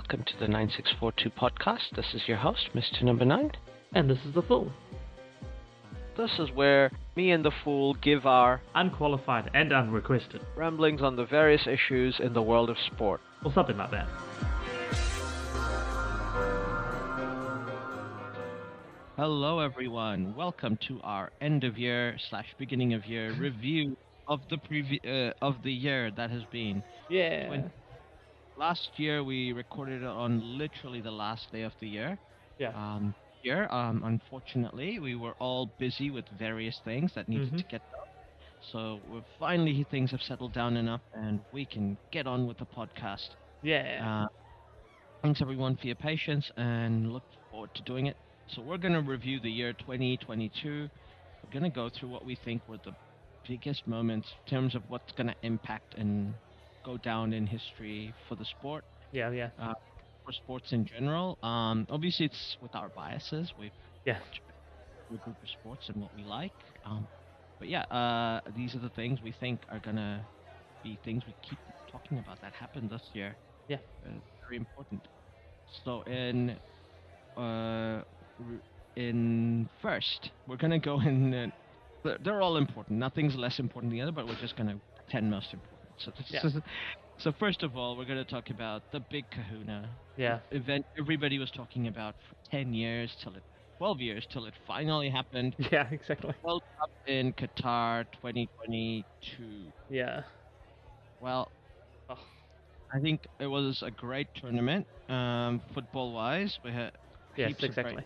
welcome to the NineSixFourTwo podcast. This is your host, Mr. Number 9. And this is The Fool. This is where me and The Fool give our Unqualified and unrequested. ramblings on the various issues in the world of sport. Or something like that. Hello everyone, welcome to our end of year / beginning of year review of the year that has been. Yeah. Last year we recorded it on literally the last day of the year. Yeah. Unfortunately we were all busy with various things that needed to get done. So finally things have settled down enough and we can get on with the podcast. Yeah. Thanks everyone for your patience and look forward to doing it. So we're going to review the year 2022. We're going to go through what we think were the biggest moments in terms of what's going to impact and go down in history for the sport. Yeah. For sports in general. Obviously it's with our biases. We've watched a group of sports and what we like. But yeah, these are the things we think are going to be things we keep talking about that happened this year. Yeah. Very important. So in first, we're gonna go in. They're all important. Nothing's less important than the other, but we're just gonna pretend most important. So first of all, we're gonna talk about the big Kahuna event everybody was talking about for 10 years 12 years till it finally happened. Yeah, exactly. World Cup in Qatar 2022. Yeah. Well, I think it was a great tournament, football-wise. We had heaps of great,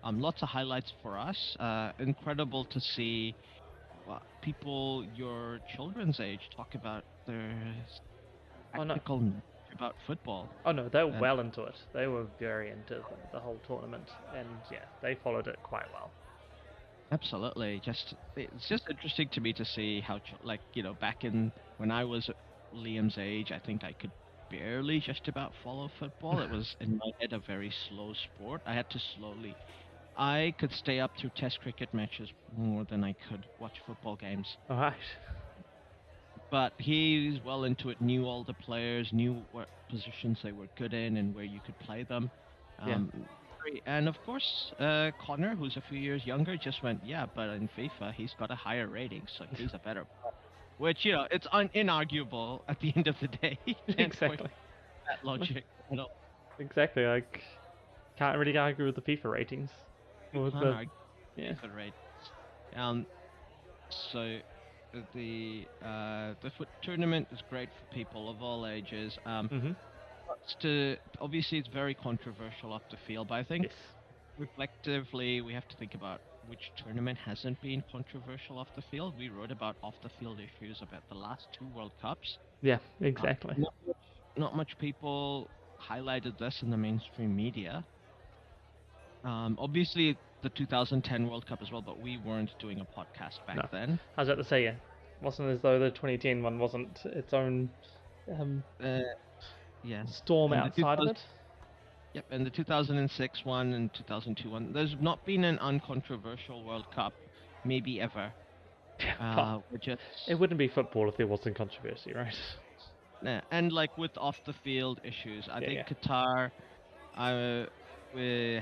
lots of highlights for us. Incredible to see people your children's age talk about their technical knowledge about football. Oh no, they were well into it. They were very into the whole tournament, and yeah, they followed it quite well. Absolutely. It's just interesting to me to see how, back in when I was Liam's age, I think I could barely just about follow football. It was in my head a very slow sport. I could stay up through test cricket matches more than I could watch football games. Alright. But he's well into it, knew all the players, knew what positions they were good in and where you could play them. And of course, Connor, who's a few years younger, just went, yeah, but in FIFA he's got a higher rating, so he's a better player. Which, it's inarguable at the end of the day. Exactly. That logic. Exactly, can't really argue with the FIFA ratings. FIFA ratings. So the tournament is great for people of all ages. Obviously it's very controversial off the field, but I think reflectively we have to think about which tournament hasn't been controversial off the field. We wrote about off-the-field issues about the last 2 World Cups. Yeah, exactly. Not much people highlighted this in the mainstream media. Obviously, the 2010 World Cup as well, but we weren't doing a podcast back then. I was about to say, wasn't as though the 2010 one wasn't its own storm outside of it. Yep, and the 2006 one and 2002 one. There's not been an uncontroversial World Cup, maybe ever. It wouldn't be football if there wasn't controversy, right? Yeah, and with off-the-field issues, I think Qatar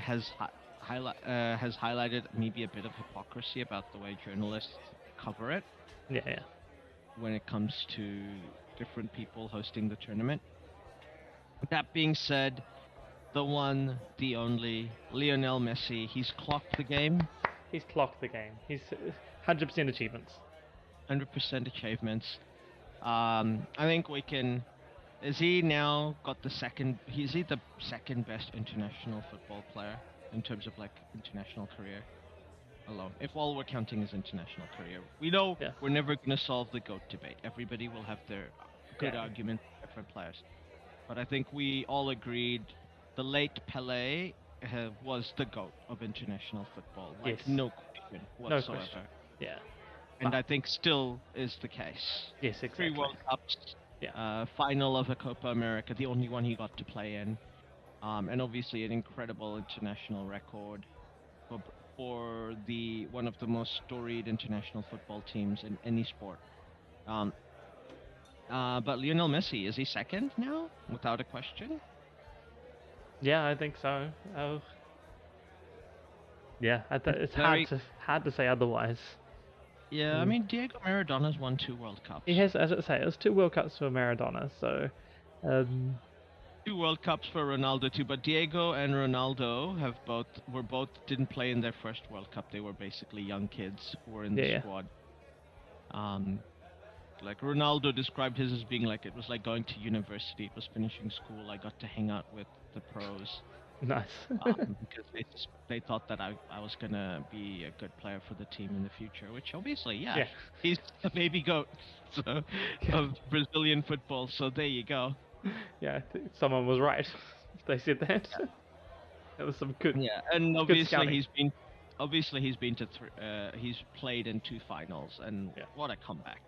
has highlighted maybe a bit of hypocrisy about the way journalists cover it. Yeah. When it comes to different people hosting the tournament. That being said, the one, the only, Lionel Messi, he's clocked the game. He's 100% achievements. 100% achievements. I think we can... Is he now got the second... Is he the second best international football player in terms of international career alone? If all we're counting is international career. We know we're never going to solve the GOAT debate. Everybody will have their good arguments for different players. But I think we all agreed the late Pelé was the GOAT of international football. No question whatsoever. No question. Yeah. And I think still is the case. Yes, exactly. 3 World Cups. Final of a Copa America, the only one he got to play in. And obviously an incredible international record for one of the most storied international football teams in any sport. But Lionel Messi, is he second now, without a question? Yeah, I think so. Oh, yeah. It's Very, hard to say otherwise. yeah. I Mm. mean, Diego Maradona's won 2 World He Cups. has, as I say, it was 2 World Cups for Maradona. So, um, 2 World Cups for Ronaldo too, but Diego and Ronaldo both didn't play in their first World Cup. They were basically young kids who were in the yeah, squad. Um, like Ronaldo described his as being like it was like going to university. It was finishing school. I got to hang out with the pros nice. because they thought that I was gonna be a good player for the team in the future. Which obviously, yeah, Yeah, he's a baby goat so, of Brazilian football. So there you go. yeah. Someone was right. They said that. That was some Yeah, and good scouting. obviously he's played in 2 finals, and Yeah, what a comeback!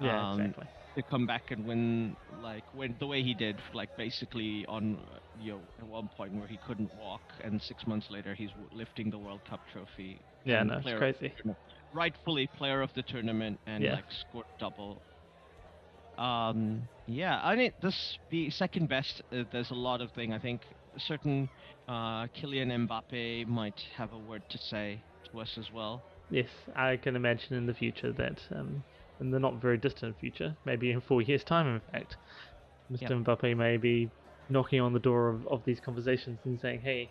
yeah, Um, exactly. to come back and win like when the way he did, like basically on at one point where he couldn't walk, and 6 months later he's lifting the World Cup trophy Yeah, and no, it's crazy. rightfully player of the tournament and Yeah, like scored double. Yeah, I mean, this the second best. There's a lot of thing. I think certain Kylian Mbappe might have a word to say to us as well. yes, I can imagine in the future that, in the not very distant future, maybe in 4 years' time, in fact, Yep, Mr. Mbappe may be knocking on the door of these conversations and saying, "Hey,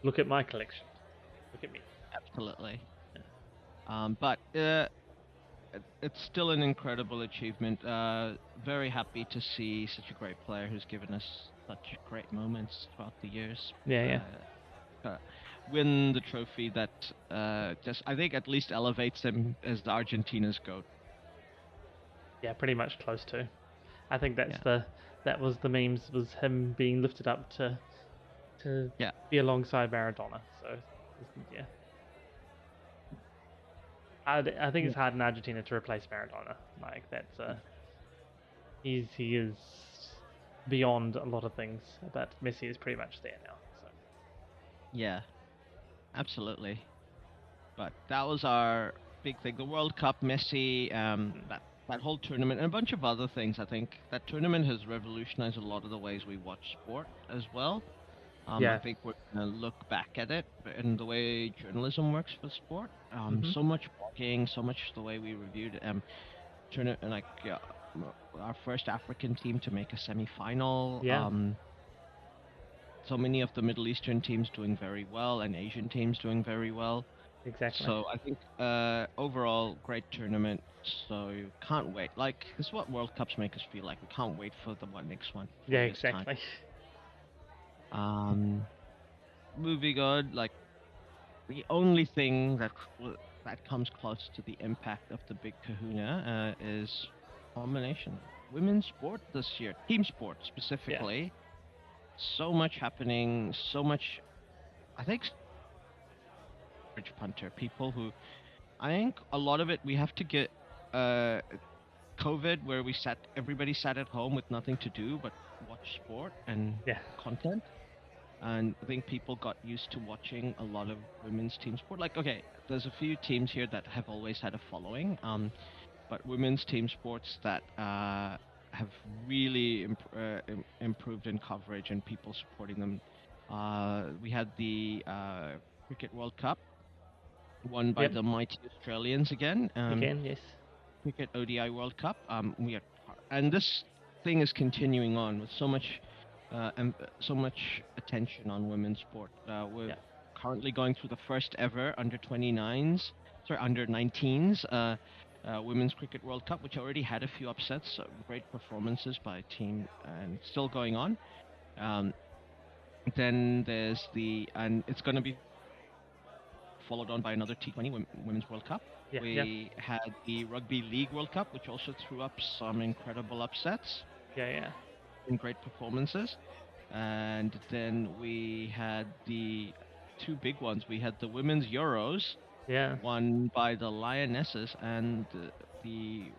look at my collection. Look at me." absolutely. Yeah, But it's still an incredible achievement. Very happy to see such a great player who's given us such great moments throughout the years. yeah, yeah, Uh, win the trophy that just I think at least elevates him as the Argentina's GOAT. yeah. Pretty much close to. I think Yeah, that was the memes, was him being lifted up to yeah. be alongside Maradona. So yeah, I think it's hard in Argentina to replace Maradona. Like that's he is beyond a lot of things, but Messi is pretty much there now. So Yeah, absolutely. But that was our big thing. The World Cup, Messi, that whole tournament, and a bunch of other things. I think that tournament has revolutionized a lot of the ways we watch sport as well. I yeah, think we're gonna look back at it and the way journalism works for sport. hmm, So much blogging, so much the way we reviewed tournament, like our first African team to make a semi-final. yeah, So many of the Middle Eastern teams doing very well and Asian teams doing very well. exactly. So I think overall great tournament. So you can't wait. Like this is what World Cups make us feel like. We can't wait for the next one, Yeah, 4 years time. exactly. Um, moving on, like the only thing that comes close to the impact of the big Kahuna is combination. Women's sport this year, team sport Yeah, specifically. So much happening, so much. I think average punter, people who I think a lot of it we have to get uh, COVID where everybody sat at home with nothing to do but watch sport and yeah, content. And I think people got used to watching a lot of women's team sport. Like, okay, there's a few teams here that have always had a following, but women's team sports that have really improved in coverage and people supporting them. We had the Cricket World Cup won by yep. the mighty Australians again. Again, yes, Cricket ODI World Cup. And this thing is continuing on with so much attention on women's sport. We're yeah, currently going through the first ever under 19s Women's Cricket World Cup, which already had a few upsets, great performances by team, and still going on. Um, then and it's going to be followed on by another T20 Women's World Cup. yeah, yeah, We had the Rugby League World Cup, which also threw up some incredible upsets yeah, yeah, and great performances. And then we had the two big ones. We had the Women's Euros, yeah. won by the Lionesses, and the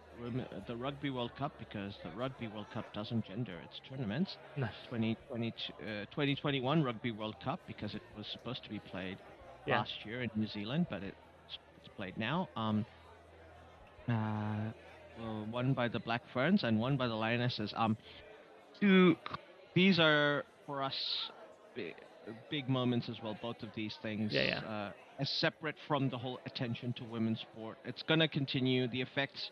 the Rugby World Cup, because the Rugby World Cup doesn't gender its tournaments. No, 2021 Rugby World Cup, because it was supposed to be played yeah, last year in New Zealand, but it's played now. Uh, Won by the Black Ferns and won by the Lionesses. Two, these are for us. big, big moments as well. Both of these things, Yeah. as separate from the whole attention to women's sport. It's gonna continue. The effects,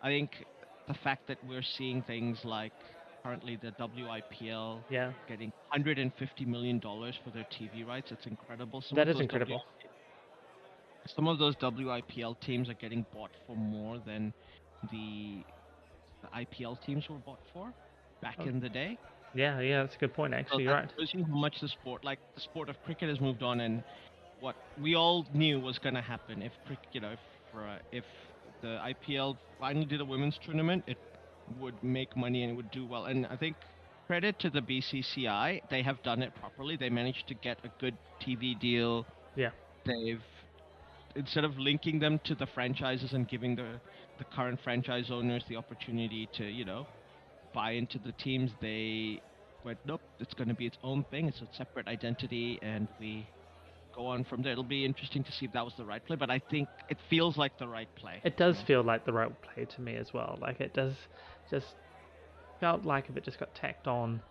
I think, the fact that we're seeing things like currently the WIPL Yeah. getting $150 million for their TV rights. It's incredible. That is incredible. Some of those WIPL teams are getting bought for more than the, the IPL teams were bought for back Oh. in the day. Yeah, that's a good point, actually. So You're that right. shows you how much the sport of cricket has moved on, and what we all knew was going to happen if if the IPL finally did a women's tournament, it would make money and it would do well. And I think credit to the BCCI, they have done it properly. They managed to get a good TV deal. Yeah. They've, instead of linking them to the franchises and giving the current franchise owners the opportunity to, buy into the teams, they went, nope, it's going to be its own thing. It's a separate identity, and we go on from there. It'll be interesting to see if that was the right play, but I think it feels like the right play. It does feel like the right play to me as well. Like, it does just felt like if it just got tacked on.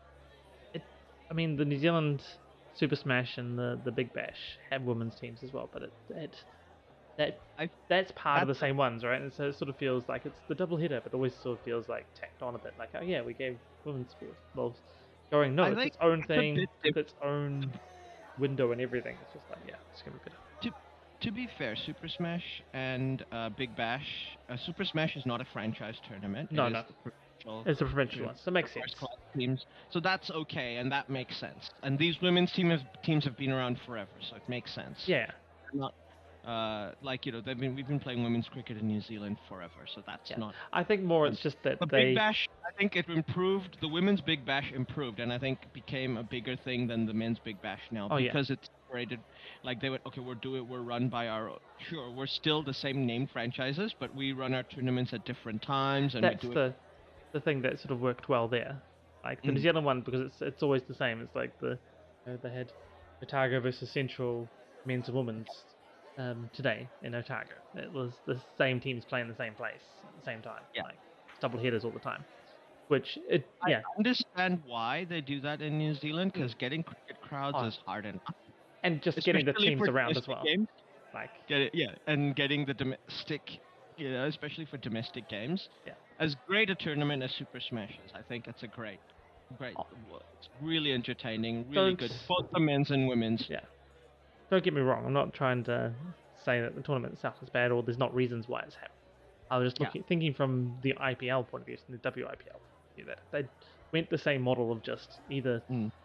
I mean, the New Zealand Super Smash and the Big Bash have women's teams as well, but that's part of the same ones, right? And so it sort of feels like it's the double hitter, but always sort of feels like tacked on a bit. Like, oh yeah, we gave women's sport. Well, going, no, it's its own thing, with its own window and everything. It's just like, yeah, it's gonna be good. To be fair, Super Smash and Big Bash, Super Smash is not a franchise tournament. No. It's a provincial one, so it makes sense. Teams, so that's okay, and that makes sense. And these women's teams have been around forever, so it makes sense. Yeah. Not we've been playing women's cricket in New Zealand forever, so that's not. I think more it's just that the Big Bash. I think it improved. The women's Big Bash improved, and I think became a bigger thing than the men's Big Bash now because it's separated. Like they would, okay, we're run by our. Sure, we're still the same name franchises, but we run our tournaments at different times, and that's we do the thing that sort of worked well there. Like the New Zealand one, because it's always the same. It's like they had Otago versus Central men's and women's. Today in Otago, it was the same teams playing the same place at the same time. Yeah. Like double headers all the time. I understand why they do that in New Zealand, because getting cricket crowds is hard enough, and just getting the teams around as well. Games, and getting the domestic, especially for domestic games. Yeah. As great a tournament as Super Smash is, I think it's a great. It's really entertaining, really good, both the men's and women's. Yeah. Don't get me wrong, I'm not trying to say that the tournament itself is bad or there's not reasons why it's happening. I was just thinking from the IPL point of view, from the WIPL, that they went the same model of just either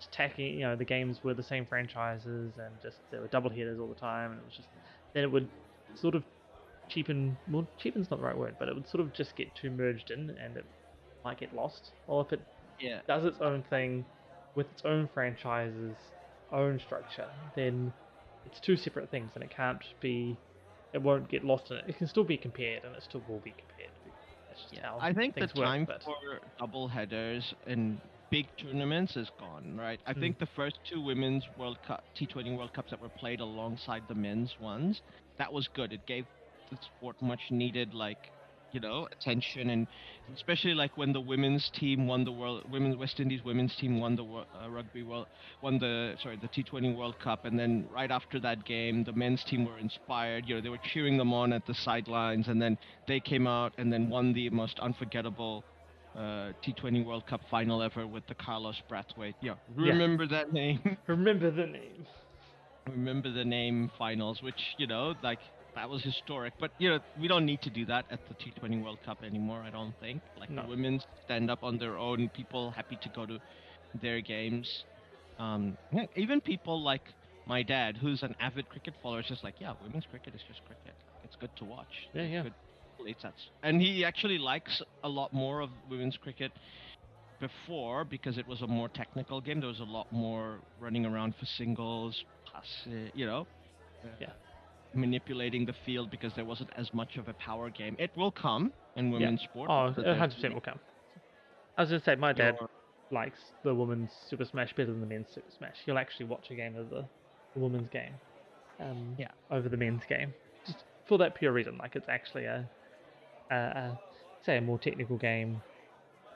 attacking, the games were the same franchises and just there were double headers all the time, and it was just then it would sort of cheapen's not the right word, but it would sort of just get too merged in and it might get lost. Or if it does its own thing with its own franchises, own structure, then it's two separate things, and it won't get lost in it. It can still be compared, and it still will be compared. That's just how I think the time work, for double headers in big tournaments is gone, right? I think the first two women's World Cup, T20 World Cups that were played alongside the men's ones, that was good. It gave the sport much needed, attention, and especially like when the women's team won the West Indies women's team won the the T20 World Cup, and then right after that game, the men's team were inspired. They were cheering them on at the sidelines, and then they came out and then won the most unforgettable T20 World Cup final ever with the Carlos Brathwaite. Remember that name? Remember the name. Remember the name finals, which that was historic, but we don't need to do that at the T20 World Cup anymore. I don't think. The women stand up on their own. People happy to go to their games. Even people like my dad, who's an avid cricket follower, is just like, women's cricket is just cricket. It's good to watch. Yeah. And he actually likes a lot more of women's cricket before because it was a more technical game. There was a lot more running around for singles, manipulating the field because there wasn't as much of a power game. It will come in women's sport. Oh, 100% will come. I was going to say, my dad likes the women's Super Smash better than the men's Super Smash. He'll actually watch a game of the women's game over the men's game. Just for that pure reason. Like, it's actually a more technical game.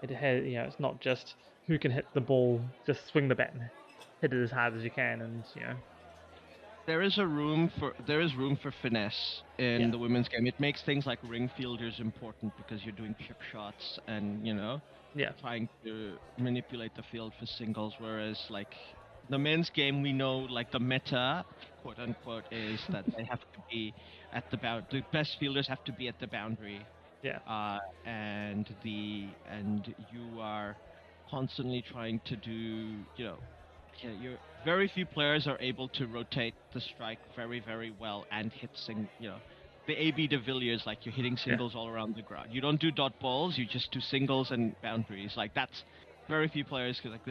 It has, it's not just who can hit the ball, just swing the bat hit it as hard as you can, and There is room for finesse in the women's game. It makes things like ring fielders important because you're doing chip shots and yeah, trying to manipulate the field for singles. Whereas like the men's game, we know like the meta, quote unquote, is that they have to be at the best fielders have to be at the boundary, yeah, and you are constantly trying to do yeah, very few players are able to rotate the strike very, very well and hit the AB de Villiers, like you're hitting singles all around the ground. You don't do dot balls, you just do singles and boundaries. Like that's very few players, cause like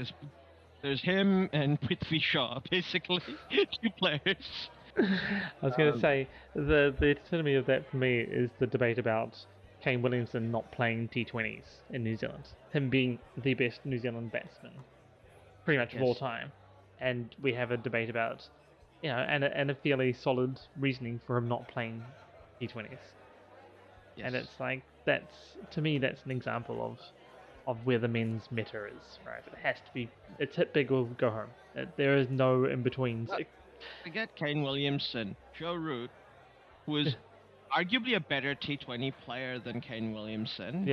there's him and Prithvi Shaw, basically two players. I was going to say the epitome of that for me is the debate about Kane Williamson not playing T20s in New Zealand, him being the best New Zealand batsman, pretty much of all time, and we have a debate about, and a fairly solid reasoning for him not playing T20s, and it's like to me that's an example of where the men's meta is, right? It has to be, it's hit big or go home. There is no in betweens. Forget Kane Williamson, Joe Root, who is arguably a better T20 player than Kane Williamson,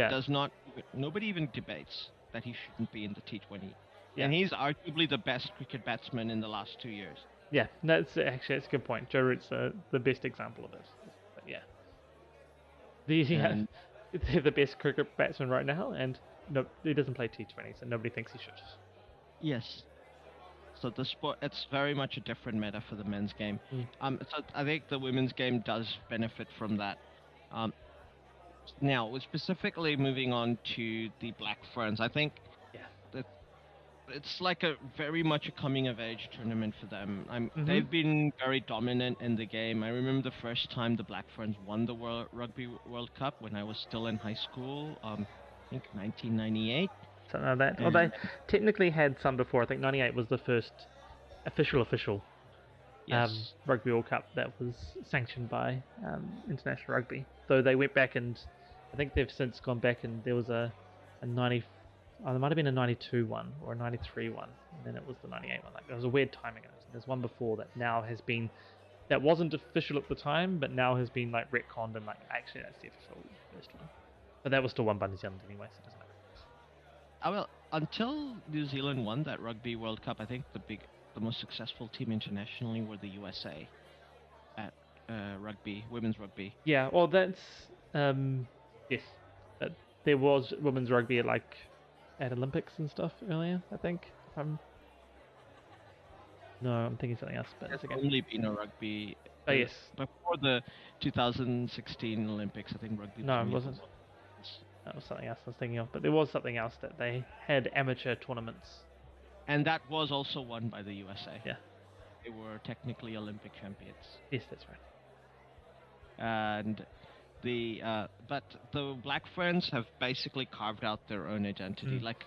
nobody even debates that he shouldn't be in the T20. Yeah. And he's arguably the best cricket batsman in the last 2 years. Yeah, that's a good point. Joe Root's the best example of it. But yeah. They're the best cricket batsman right now, and no, he doesn't play T20s, and nobody thinks he should. Yes. So the sport, it's very much a different meta for the men's game. So I think the women's game does benefit from that. Now, specifically moving on to the Black Ferns, I think that it's like very much a coming of age tournament for them. They've been very dominant in the game. I remember the first time the Black Ferns won the Rugby World Cup when I was still in high school. I think 1998. Something like that. Well, they technically had some before. I think 98 was the first official Rugby World Cup that was sanctioned by International Rugby. Though they went back, and I think they've since gone back, and there was a 90. Oh, there might have been a 92 one or a 93 one, and then it was the 98 one. Like there was a weird timing in it. There's one before that wasn't official at the time, but now has been like retconned and like actually that's the official first one. But that was still won by New Zealand anyway, so it doesn't matter. Well, until New Zealand won that Rugby World Cup, I think the most successful team internationally were the USA at women's rugby. Yeah, well that's yes, but there was women's rugby at Olympics and stuff earlier, I think. No, I'm thinking something else. But it's only been a rugby. Oh yes. Before the 2016 Olympics, I think rugby. No, it wasn't. That was something else I was thinking of. But there was something else that they had amateur tournaments. And that was also won by the USA. Yeah. They were technically Olympic champions. Yes, that's right. And but the Black Ferns have basically carved out their own identity. Like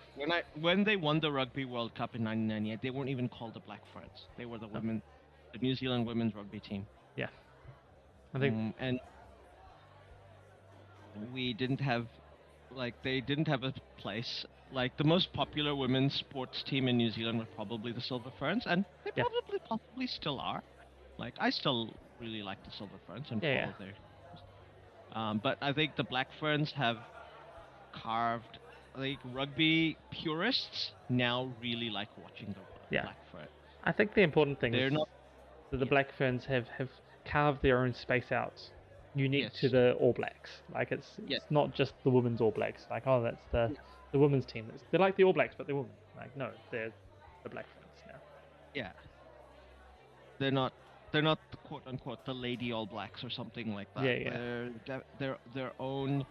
when they won the Rugby World Cup in 1998, they weren't even called the Black Ferns. They were the New Zealand women's rugby team. Yeah, I think, and we didn't have they didn't have a place. Like the most popular women's sports team in New Zealand were probably the Silver Ferns, and they probably still are. Like I still really like the Silver Ferns and follow their. But I think the Black Ferns have carved, rugby purists now really like watching the Black Ferns. I think the important thing is that the Black Ferns have carved their own space out, unique to the All Blacks. Like it's not just the women's All Blacks. Like that's the women's team. They're like the All Blacks, but they're women. Like no, they're the Black Ferns now. Yeah. They're not the quote unquote the Lady All Blacks or something like that. They're their own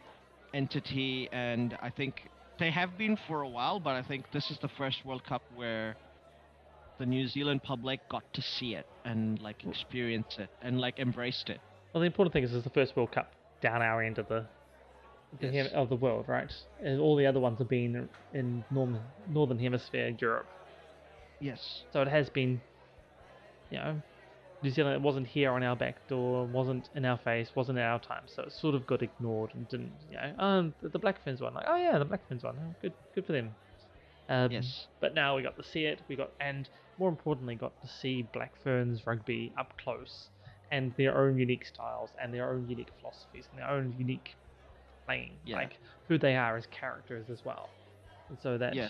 entity, and I think they have been for a while. But I think this is the first World Cup where the New Zealand public got to see it and experience it and embraced it. Well, the important thing is it's the first World Cup down our end of the world, right? And all the other ones have been in northern hemisphere, Europe. Yes. So it has been, New Zealand, it wasn't here on our back door, wasn't in our face, wasn't in our time, so it sort of got ignored and didn't, the Black Ferns won, the Black Ferns won, good for them. Yes. But now we got to see it, and more importantly, got to see Black Ferns rugby up close, and their own unique styles, and their own unique philosophies, and their own unique playing, Yeah. like who they are as characters as well. And so that Yeah.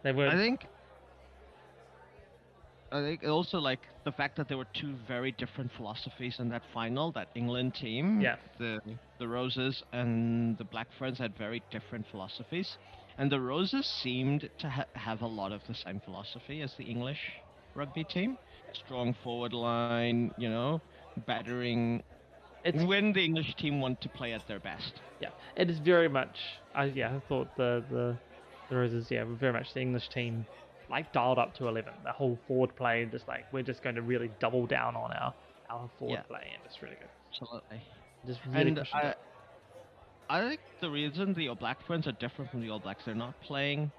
they I weren't. think I think also like the fact that there were two very different philosophies in that final. That England team, Yeah. the Roses and the Black Ferns had very different philosophies, and the Roses seemed to have a lot of the same philosophy as the English rugby team. Strong forward line, battering It's when the English team want to play at their best. Yeah, it is very much. I thought the Roses, were very much the English team, like dialed up to 11. The whole forward play, just like we're just going to really double down on our forward Yeah, play, and it's really good. absolutely. Just really And pushing it. I think the reason the All Black Ferns are different from the All Blacks, they're not playing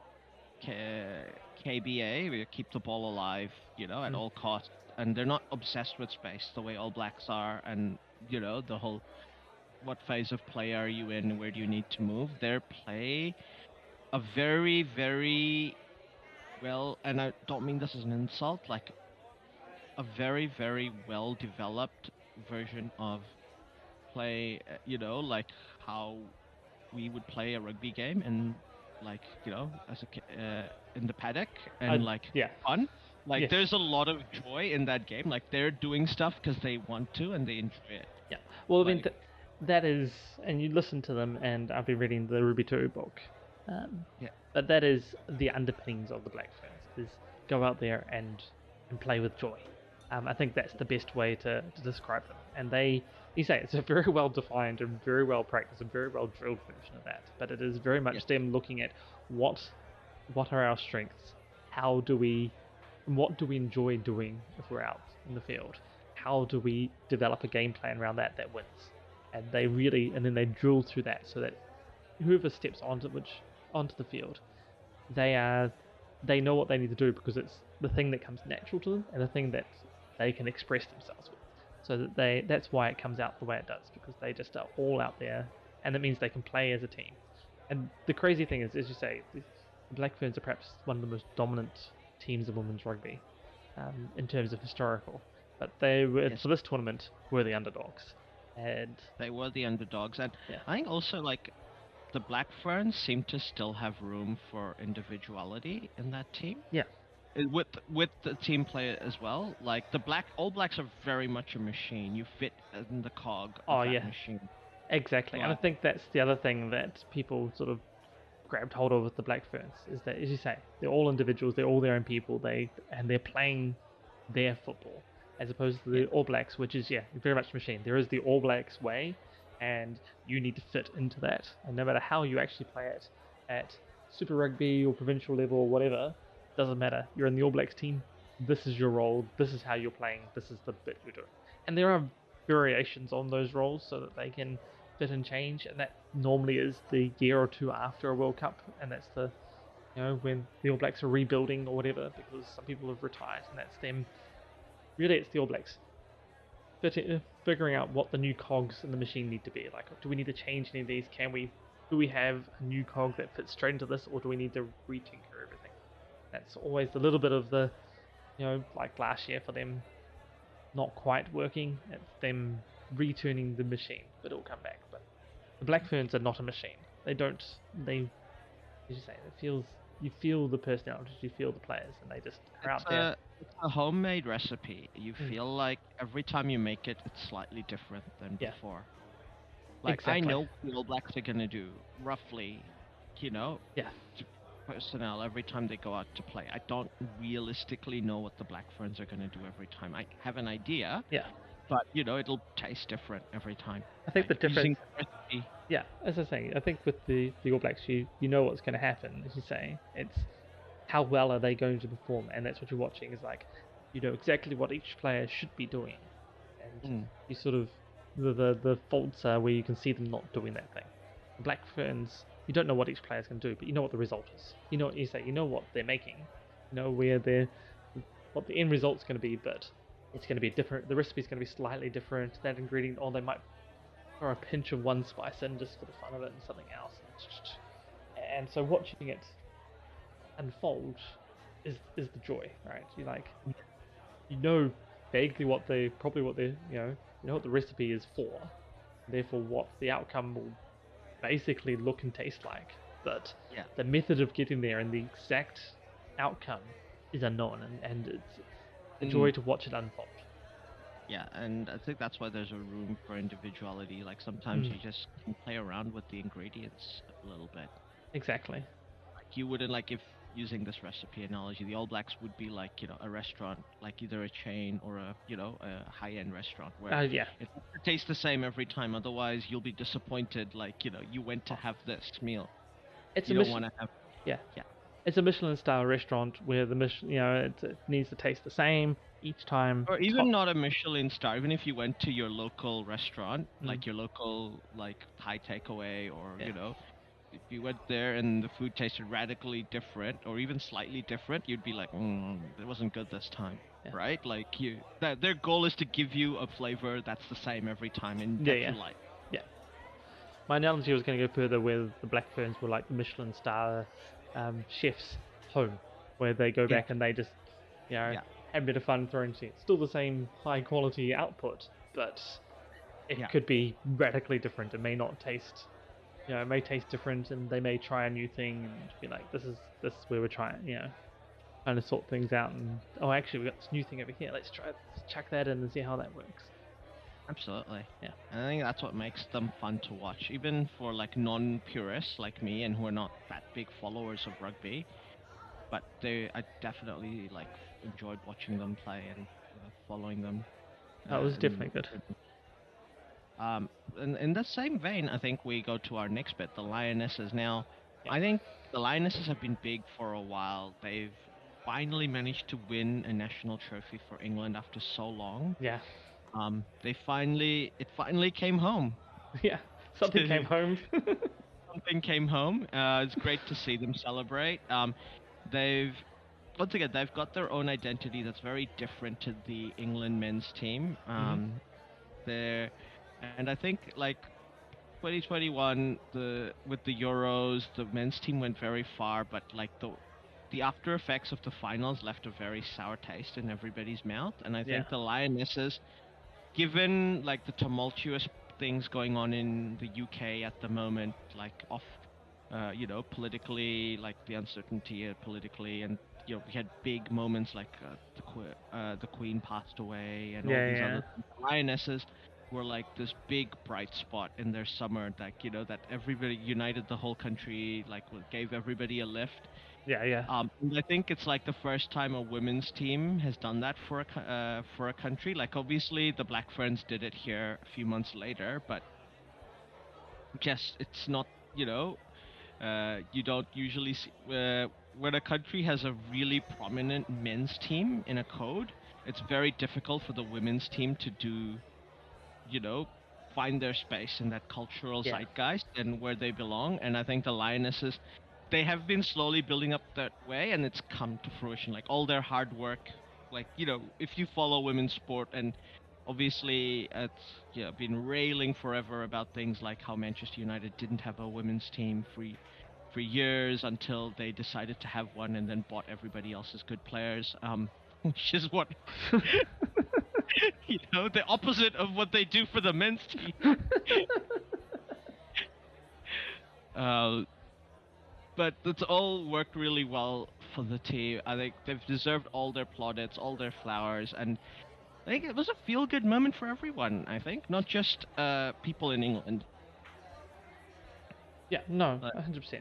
KBA, where you keep the ball alive, at all costs, and they're not obsessed with space the way All Blacks are, and the whole what phase of play are you in, where do you need to move. They play a very, very well, and I don't mean this as an insult, like a very, very well developed version of play, like how we would play a rugby game and like as in the paddock and Yeah. fun. Like Yes. there's a lot of joy in that game. Like they're doing stuff because they want to and they enjoy it. Yeah. Well, I mean, Like, that is, and you listen to them, and I've been reading the Ruby 2 book. Yeah. But that is the underpinnings of the Black Ferns, is go out there and play with joy. I think that's the best way to describe them. And you say it's a very well defined and very well practiced and very well drilled version of that. But it is very much Yes. them looking at what are our strengths, what do we enjoy doing if we're out in the field, how do we develop a game plan around that wins, and then they drill through that so that whoever steps onto the field, they know what they need to do because it's the thing that comes natural to them and the thing that they can express themselves with. So that's why it comes out the way it does, because they just are all out there, and that means they can play as a team. And the crazy thing is, as you say, the Black Ferns are perhaps one of the most dominant teams of women's rugby in terms of historical. But they were, Yes. for this tournament, were the underdogs. And They were the underdogs, and Yeah. I think also like the Black Ferns seem to still have room for individuality in that team. Yeah. With the team play as well. Like the All Blacks are very much a machine. You fit in the cog of that machine. Exactly. And I But- think that's the other thing that people sort of grabbed hold of with the Black Ferns, is that, as you say, they're all individuals, they're all their own people, they're playing their football, as opposed to the All Blacks, which is very much machine. There is the All Blacks way, and you need to fit into that. And no matter how you actually play it at Super Rugby or provincial level or whatever, doesn't matter. You're in the All Blacks team. This is your role. This is how you're playing. This is the bit you're doing. And there are variations on those roles so that they can fit and change. And that normally is the year or two after a World Cup, and that's when the All Blacks are rebuilding or whatever, because some people have retired, and that's them. Really, it's the All Blacks figuring out what the new cogs in the machine need to be. Like, do we need to change any of these? Do we have a new cog that fits straight into this, or do we need to retinker everything? That's always a little bit of the, like last year for them, not quite working. It's them returning the machine, but it'll come back. But the Black Ferns are not a machine. As you say, you feel the personalities, you feel the players, and they just are out there. It's a homemade recipe. You feel like every time you make it, it's slightly different than before. Like Exactly. I know what the All Blacks are gonna do roughly, personnel every time they go out to play. I don't realistically know what the Black Ferns are gonna do every time. I have an idea. Yeah. But it'll taste different every time. I think the difference. Recipe. Yeah, as I say, I think with the All Blacks, you know what's going to happen. As you say, it's how well are they going to perform, and that's what you're watching. Is like, you know exactly what each player should be doing, and you sort of the faults are where you can see them not doing that thing. The Black Ferns, you don't know what each player's going to do, but you know what the result is. You know what you say. You know what they're making. You know what the end result's going to be, but it's going to be different. The recipe's going to be slightly different. That ingredient, or they might throw a pinch of one spice in just for the fun of it and something else. And so watching it unfold is the joy, right? You know vaguely you know what the recipe is for, therefore what the outcome will basically look and taste like. But Yeah. the method of getting there and the exact outcome is unknown, and it's a joy Mm, to watch it unfold. yeah, and I think that's why there's a room for individuality. Like sometimes Mm, you just can play around with the ingredients a little bit. exactly. Like you wouldn't like if using this recipe analogy, the All Blacks would be like, a restaurant, like either a chain or a high-end restaurant where Yeah. it tastes the same every time. Otherwise, you'll be disappointed. Like, you went to have this meal. It's a You don't mission. want to have, Yeah. yeah, It's a Michelin style restaurant where the Michelin, it needs to taste the same each time. or Top. even not a Michelin star. Even if you went to your local restaurant, Mm, like your local like Thai takeaway, or yeah. if you went there and the food tasted radically different or even slightly different, you'd be like, it wasn't good this time, Yeah. right? Like that their goal is to give you a flavor that's the same every time and Yeah. that Yeah. you like. Yeah. My analogy was going to go further where the Black Ferns were like the Michelin star chef's home, where they go Yeah, back and they just, yeah, have a bit of fun throwing shit. Still the same high quality output, but it yeah, could be radically different. It may not taste, it may taste different, and they may try a new thing and be like, this is where we're trying, kind of sort things out. And oh, actually, we got this new thing over here. Let's chuck that in and see how that works. absolutely. Yeah. And I think that's what makes them fun to watch, even for like non-purists like me and who are not that big followers of rugby. But I definitely like enjoyed watching them play and following them. That was And definitely good. in the same vein, I think we go to our next bit, the lionesses. Now, Yeah. I think the lionesses have been big for a while. They've finally managed to win a national trophy for England after so long. Yeah. It finally came home. Yeah. Something came home. Something came home. It's great to see them celebrate. They've Once again, they've got their own identity that's very different to the England men's team. They're And I think like 2021, with the Euros, the men's team went very far, but like the after effects of the finals left a very sour taste in everybody's mouth. And I Yeah. think the Lionesses, given like the tumultuous things going on in the UK at the moment, like politically, like the uncertainty politically, and we had big moments like the Queen passed away, and all Yeah. these Yeah. other lionesses were like this big bright spot in their summer, like that everybody united the whole country, like gave everybody a lift. Yeah. Yeah. And I think it's like the first time a women's team has done that for a country. Like obviously the Black Ferns did it here a few months later, but just it's not, you don't usually see when a country has a really prominent men's team in a code. It's very difficult for the women's team to do, you know, find their space in that cultural Yeah. zeitgeist and where they belong. And I think the Lionesses, they have been slowly building up that way, and it's come to fruition. Like all their hard work, like if you follow women's sport, and obviously it's been railing forever about things like how Manchester United didn't have a women's team for years until they decided to have one and then bought everybody else's good players. Which is what the opposite of what they do for the men's team. Uh, but it's all worked really well for the team. I think they've deserved all their plaudits, all their flowers, and I think it was a feel-good moment for everyone. I think not just people in England. Yeah. No. But 100%.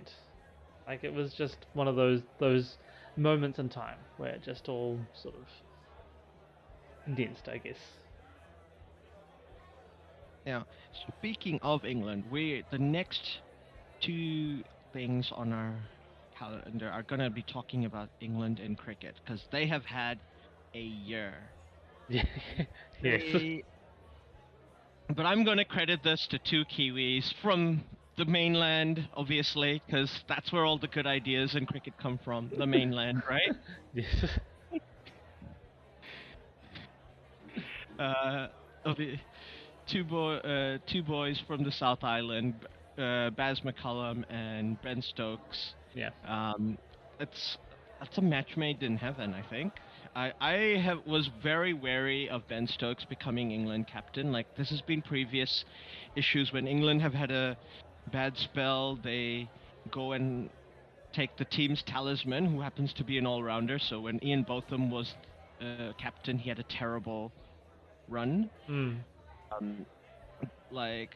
Like it was just one of those moments in time where it just all sort of condensed, I guess. yeah, speaking of England, the next two things on our calendar are gonna be talking about England and cricket because they have had a year. Yeah. Yes. But I'm going to credit this to two Kiwis from the mainland, obviously, because that's where all the good ideas in cricket come from, the mainland, right? Yes. Okay. Two boys from the South Island, Baz McCullum and Ben Stokes. Yeah. It's that's a match made in heaven, I think. Was very wary of Ben Stokes becoming England captain. Like, this has been previous issues when England have had a bad spell. They go and take the team's talisman, who happens to be an all-rounder. So when Ian Botham was captain, he had a terrible run. Mm. Um, like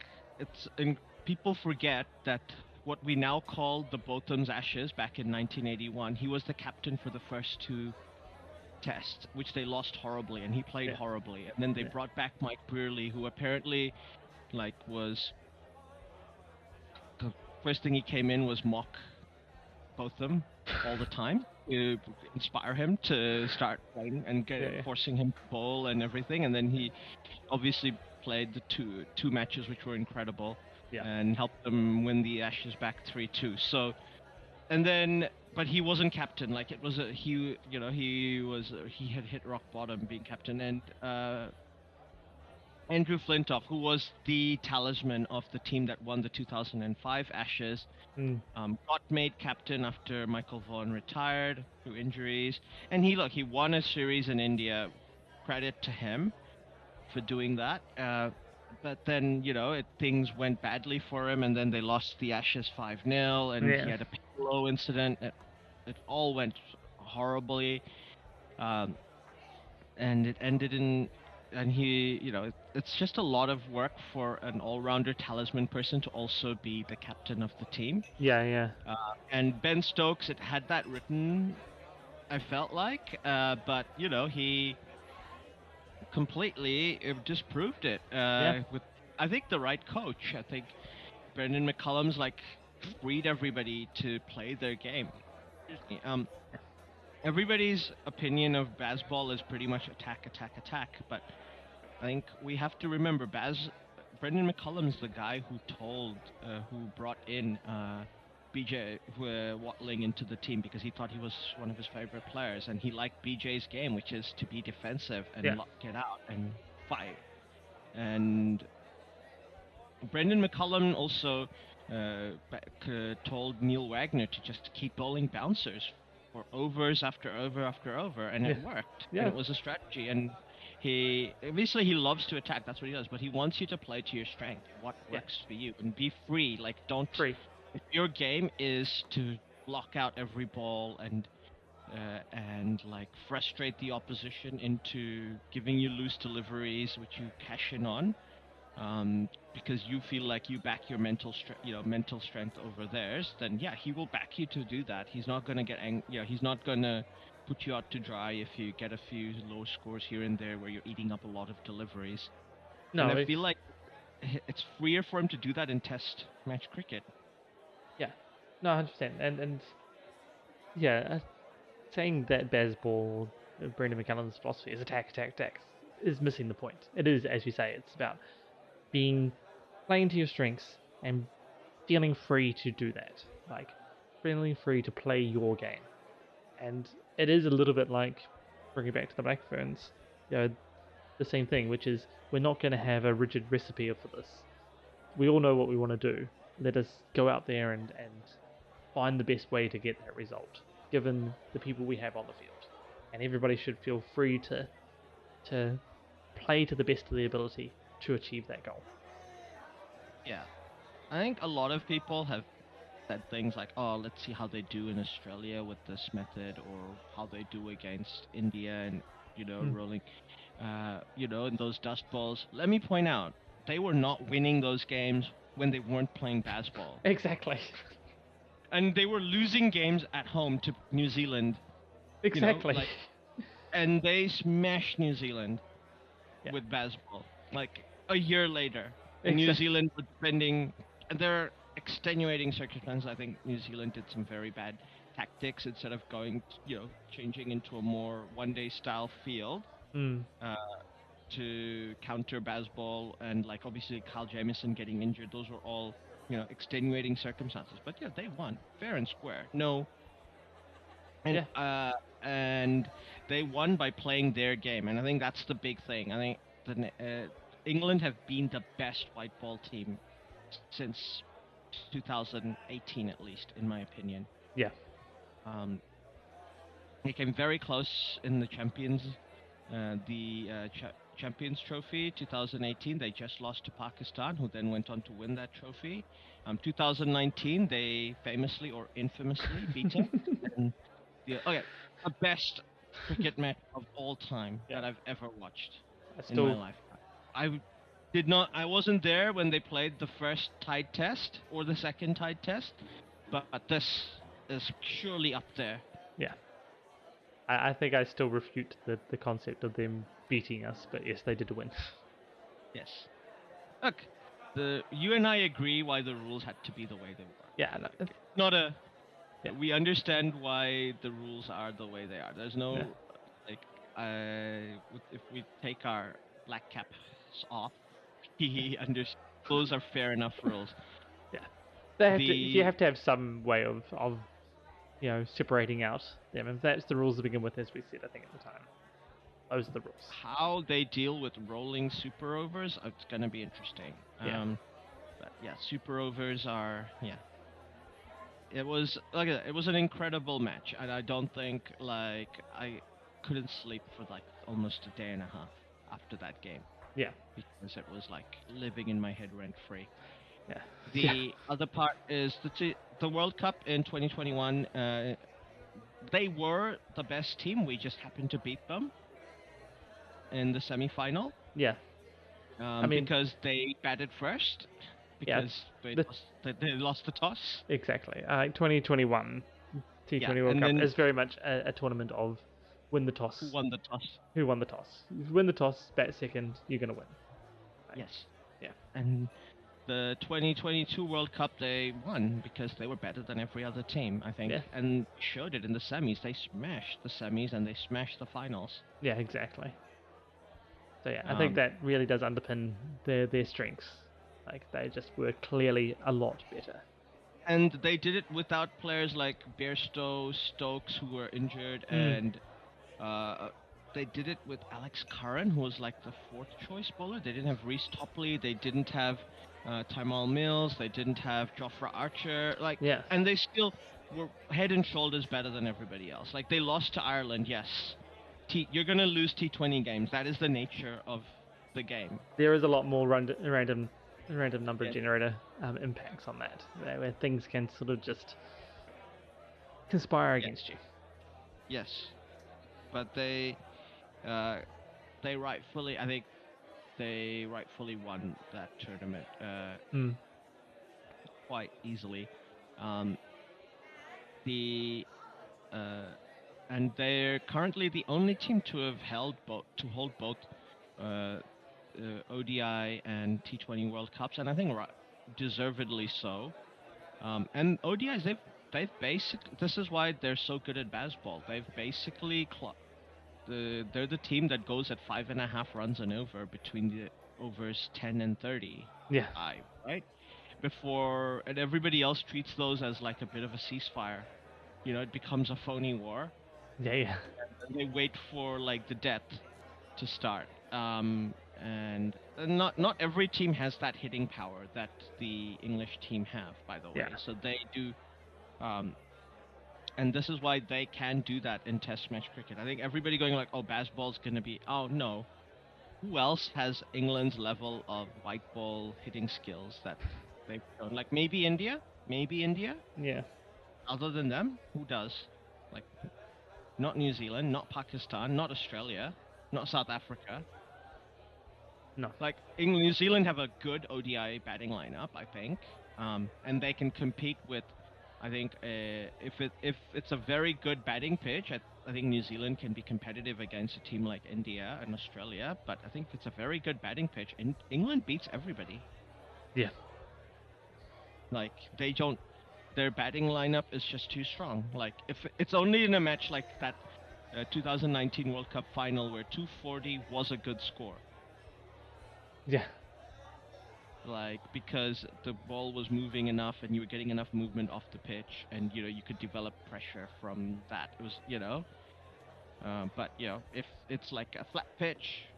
people forget that what we now call the Botham's Ashes back in 1981, he was the captain for the first two tests, which they lost horribly, and he played horribly. And then they brought back Mike Brearley, who apparently was the first thing he came in was mock Botham all the time to inspire him to start playing and forcing him to bowl and everything. And then he obviously played the two matches, which were incredible, and helped them win the Ashes back 3-2. So, and then, but he wasn't captain. Like, it was he had hit rock bottom being captain. And Andrew Flintoff, who was the talisman of the team that won the 2005 Ashes, got made captain after Michael Vaughan retired through injuries. And he won a series in India. Credit to him for doing that. But then, things went badly for him, and then they lost the Ashes 5-0, and he had a pillow incident. It all went horribly. And it ended in... And he, it's just a lot of work for an all-rounder talisman person to also be the captain of the team. Yeah. And Ben Stokes, it had that written, I felt like, but he completely disproved it with, I think, the right coach. I think Brendan McCullum's freed everybody to play their game. Everybody's opinion of Bazball is pretty much attack, but I think we have to remember Brendan McCullum's the guy who brought in BJ Watling into the team because he thought he was one of his favorite players, and he liked BJ's game, which is to be defensive and lock it out and fight. And Brendan McCullum also told Neil Wagner to just keep bowling bouncers for overs after over, and it worked. And it was a strategy. And he loves to attack. That's what he does. But he wants you to play to your strength. What works for you, and be free. Like, don't. Free. If your game is to block out every ball and frustrate the opposition into giving you loose deliveries, which you cash in on, because you feel like you back your mental strength over theirs, then he will back you to do that. He's not gonna he's not gonna put you out to dry if you get a few low scores here and there where you're eating up a lot of deliveries. No, and I feel like it's freer for him to do that in test match cricket. Yeah, no, 100%. And saying that Bazball, Brendan McCullum's philosophy is attack, is missing the point. It is, as you say, it's about playing to your strengths and feeling free to do that. Like, feeling free to play your game. And it is a little bit like, bringing it back to the Black Ferns, the same thing, which is we're not going to have a rigid recipe for this. We all know what we want to do. Let us go out there and find the best way to get that result, given the people we have on the field. And everybody should feel free to play to the best of their ability to achieve that goal. Yeah. I think a lot of people have said things like, oh, let's see how they do in Australia with this method, or how they do against India and, rolling, in those dust balls. Let me point out, they were not winning those games when they weren't playing Bazball. Exactly. And they were losing games at home to New Zealand. Exactly. And they smashed New Zealand with Bazball. A year later, New Zealand was spending... And there are extenuating circumstances. I think New Zealand did some very bad tactics instead of going, changing into a more one-day style field. To counter Bazball, and obviously Kyle Jamieson getting injured. Those were all, extenuating circumstances. But they won fair and square. No. And they won by playing their game, and I think that's the big thing. I think England have been the best white ball team since 2018, at least, in my opinion. Yeah. They came very close in the Champions Trophy 2018. They just lost to Pakistan, who then went on to win that trophy. 2019, they famously or infamously beat us. And the best cricket match of all time that I've ever watched in my life. I wasn't there when they played the first tied test or the second tied test, but this is surely up there. Yeah. I think I still refute the concept of them beating us, but yes, they did win. Yes. Look, you and I agree why the rules had to be the way they were. Yeah, no, Like, not a. Yeah. We understand why the rules are the way they are. There's no if we take our black caps off, those are fair enough rules. Yeah, you have to have some way of separating out them. If that's the rules to begin with, as we said, I think at the time, those are the rules. How they deal with rolling super overs, it's gonna be interesting. Yeah. But yeah, super overs are It was an incredible match, and I don't think I couldn't sleep for almost a day and a half after that game. Yeah. Because it was living in my head rent free. Yeah. The other part is the World Cup in 2021. They were the best team. We just happened to beat them in the semi-final. Yeah. Because they batted first. Because they lost the toss. Exactly. 2021 T20 World Cup is very much a tournament of win the toss. Who won the toss? Who won the toss? If you win the toss, bat second, you're going to win. Right? Yes. Yeah. And the 2022 World Cup, they won because they were better than every other team, I think. Yeah. And showed it in the semis. They smashed the semis and they smashed the finals. Yeah, exactly. So yeah, I think that really does underpin their strengths. They just were clearly a lot better. And they did it without players like Bairstow, Stokes, who were injured, and they did it with Alex Curran, who was the fourth choice bowler. They didn't have Reece Topley, they didn't have Tymal Mills, they didn't have Jofra Archer, and they still were head and shoulders better than everybody else. They lost to Ireland, yes. You're gonna lose T20 games. That is the nature of the game. There is a lot more random number generator impacts on that, where things can sort of just conspire against you. Yes, but they rightfully won that tournament quite easily. And they're currently the only team to have hold both ODI and T20 World Cups, and I think deservedly so. And ODIs, they've basically, this is why they're so good at Bazball. They've basically they're the team that goes at 5.5 runs and over between the overs 10 and 30. Yeah. Right. And everybody else treats those as a bit of a ceasefire. It becomes a phony war. Yeah. And they wait for the death to start. And not every team has that hitting power that the English team have, by the way. Yeah. So they do, and this is why they can do that in Test match cricket. I think everybody going Bazball's going to be. Oh no, who else has England's level of white ball hitting skills that they've shown? Maybe India. Yeah. Other than them, who does? Not New Zealand, not Pakistan, not Australia, not South Africa. No. New Zealand have a good ODI batting lineup, I think, and they can compete with. I think if it's a very good batting pitch, I think New Zealand can be competitive against a team like India and Australia. But I think if it's a very good batting pitch, England beats everybody. Yeah. They don't. Their batting lineup is just too strong. If it's only in a match like that 2019 World Cup final where 240 was a good score. Yeah. Because the ball was moving enough and you were getting enough movement off the pitch, and you could develop pressure from that. It was but if it's a flat pitch,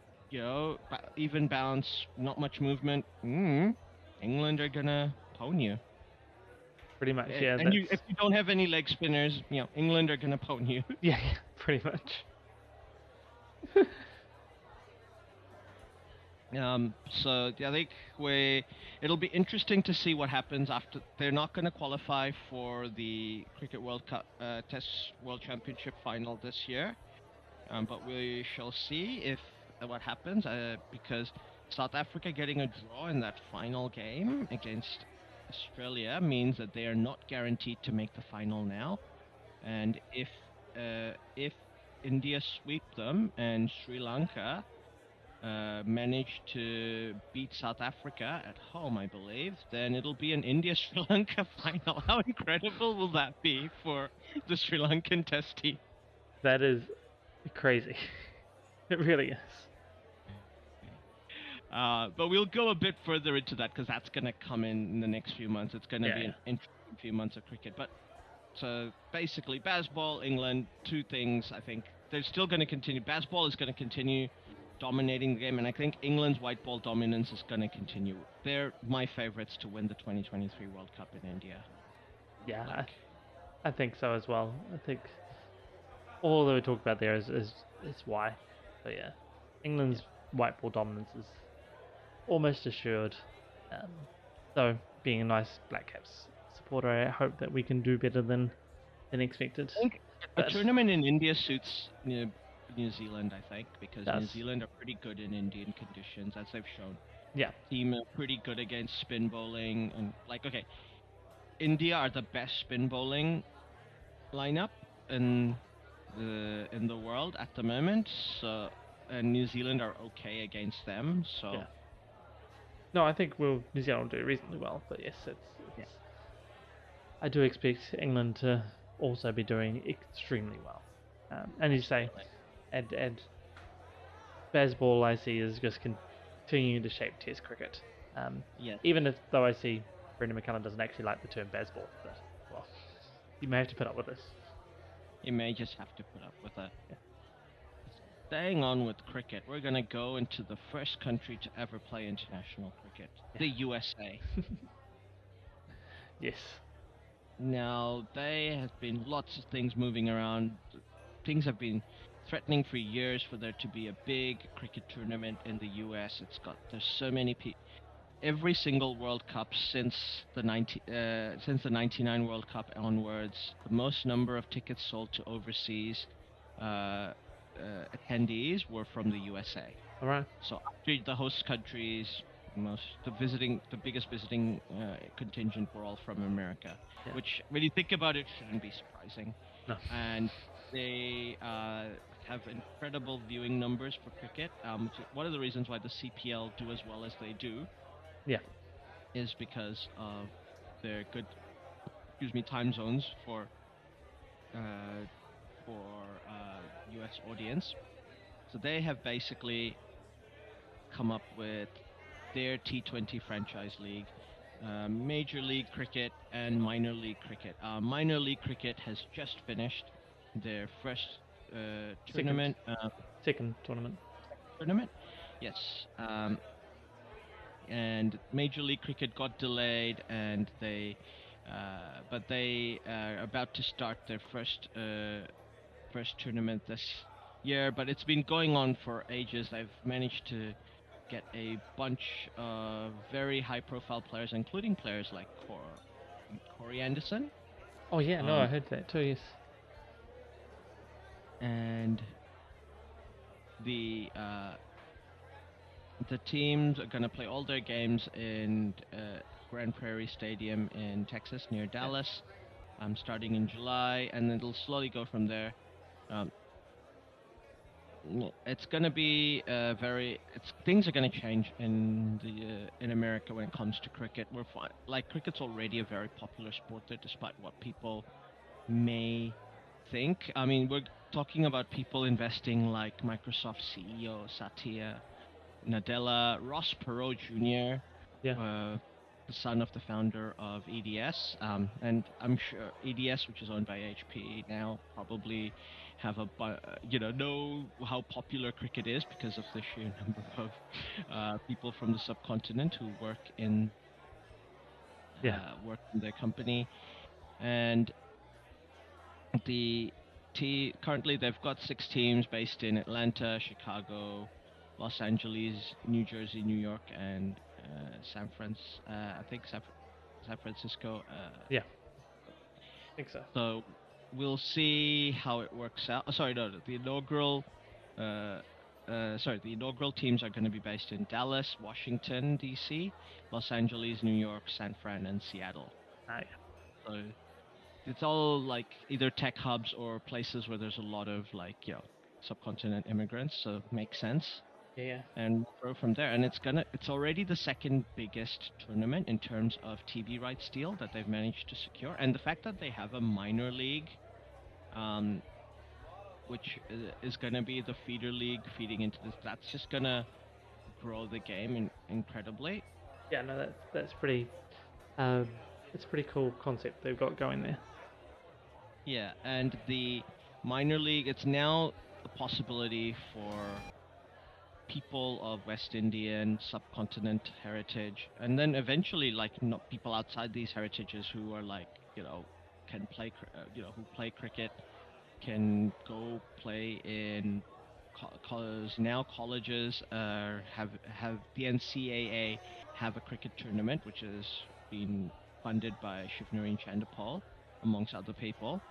even bounce, not much movement, England are gonna pwn you. Pretty much, And, yeah. and you, if you don't have any leg spinners, England are gonna pwn you. Yeah, pretty much. So I think it'll be interesting to see what happens after. They're not going to qualify for the Cricket World Cup Test World Championship final this year, but we shall see if what happens. Because South Africa getting a draw in that final game against Australia means that they are not guaranteed to make the final now, and if India sweep them and Sri Lanka manage to beat South Africa at home, I believe, then it'll be an India-Sri Lanka final. How incredible will that be for the Sri Lankan Test team? That is crazy. It really is. But we'll go a bit further into that because that's going to come in the next few months. It's going to be an interesting few months of cricket. But so basically, Bazball, England, two things. I think they're still going to continue. Bazball is going to continue dominating the game, and I think England's white ball dominance is going to continue. They're my favorites to win the 2023 World Cup in India. Yeah, I think so as well. I think all that we talked about there is why. But yeah, England's white ball dominance is almost assured. So being a nice Black Caps supporter, I hope that we can do better than expected. I think a tournament in India suits New Zealand, I think, because New Zealand are pretty good in Indian conditions, as they've shown. Yeah. Team are pretty good against spin bowling, and India are the best spin bowling lineup in the world at the moment. So, and New Zealand are okay against them. So. Yeah. No, I think New Zealand will do reasonably well, but yes, it's I do expect England to also be doing extremely well. And you say, and Bazball I see is just continuing to shape Test cricket. Even though I see Brendan McCullum doesn't actually like the term Bazball, but well, you may have to put up with this. You may just have to put up with it. Yeah. Staying on with cricket, we're going to go into the first country to ever play international cricket, the USA. Yes. Now, there have been lots of things moving around. Things have been threatening for years for there to be a big cricket tournament in the US. There's so many people. Every single World Cup since the 99 World Cup onwards, the most number of tickets sold to overseas attendees were from the USA. All right. So after the host countries, the biggest visiting contingent were all from America, which, when you think about it, shouldn't be surprising. No. And they have incredible viewing numbers for cricket. One of the reasons why the CPL do as well as they do, is because of their good, time zones for U.S. audience. So they have basically come up with their T20 franchise league, Major League Cricket and Minor League Cricket. Minor League Cricket has just finished their first tournament. Second tournament. Tournament? Yes. And Major League Cricket got delayed, and but they are about to start their first tournament this year. But it's been going on for ages. They've managed to get a bunch of very high-profile players, including players like Corey Anderson. Oh yeah, no, I heard that too. Yes. And the teams are going to play all their games in Grand Prairie Stadium in Texas near Dallas, starting in July, and then it'll slowly go from there. It's going to be things are going to change in America when it comes to cricket. Cricket's already a very popular sport there, despite what people may think. I mean, we're talking about people investing like Microsoft CEO Satya Nadella, Ross Perot Jr., the son of the founder of EDS, and I'm sure EDS, which is owned by HP now, probably have know how popular cricket is because of the sheer number of people from the subcontinent who work in Yeah. work in their company, and the currently they've got 6 teams based in Atlanta, Chicago, Los Angeles, New Jersey, New York, and I think San Francisco. Yeah. I think so. So we'll see how it works out. Oh, sorry, no, the inaugural. Uh, the inaugural teams are going to be based in Dallas, Washington D.C., Los Angeles, New York, San Fran, and Seattle. Yeah. So it's all like either tech hubs or places where there's a lot of like subcontinent immigrants. So makes sense. Yeah. And we'll grow from there. And it's already the second biggest tournament in terms of TV rights deal that they've managed to secure. And the fact that they have a minor league, which is going to be the feeder league feeding into this, that's just going to grow the game incredibly. Yeah. No, that's pretty. It's a pretty cool concept they've got going there. Yeah, and the minor league, it's now a possibility for people of West Indian subcontinent heritage, and then eventually like not people outside these heritages who are like can play who play cricket can go play in because now colleges have the NCAA have a cricket tournament which has been funded by Shivnarine Chandapal amongst other people,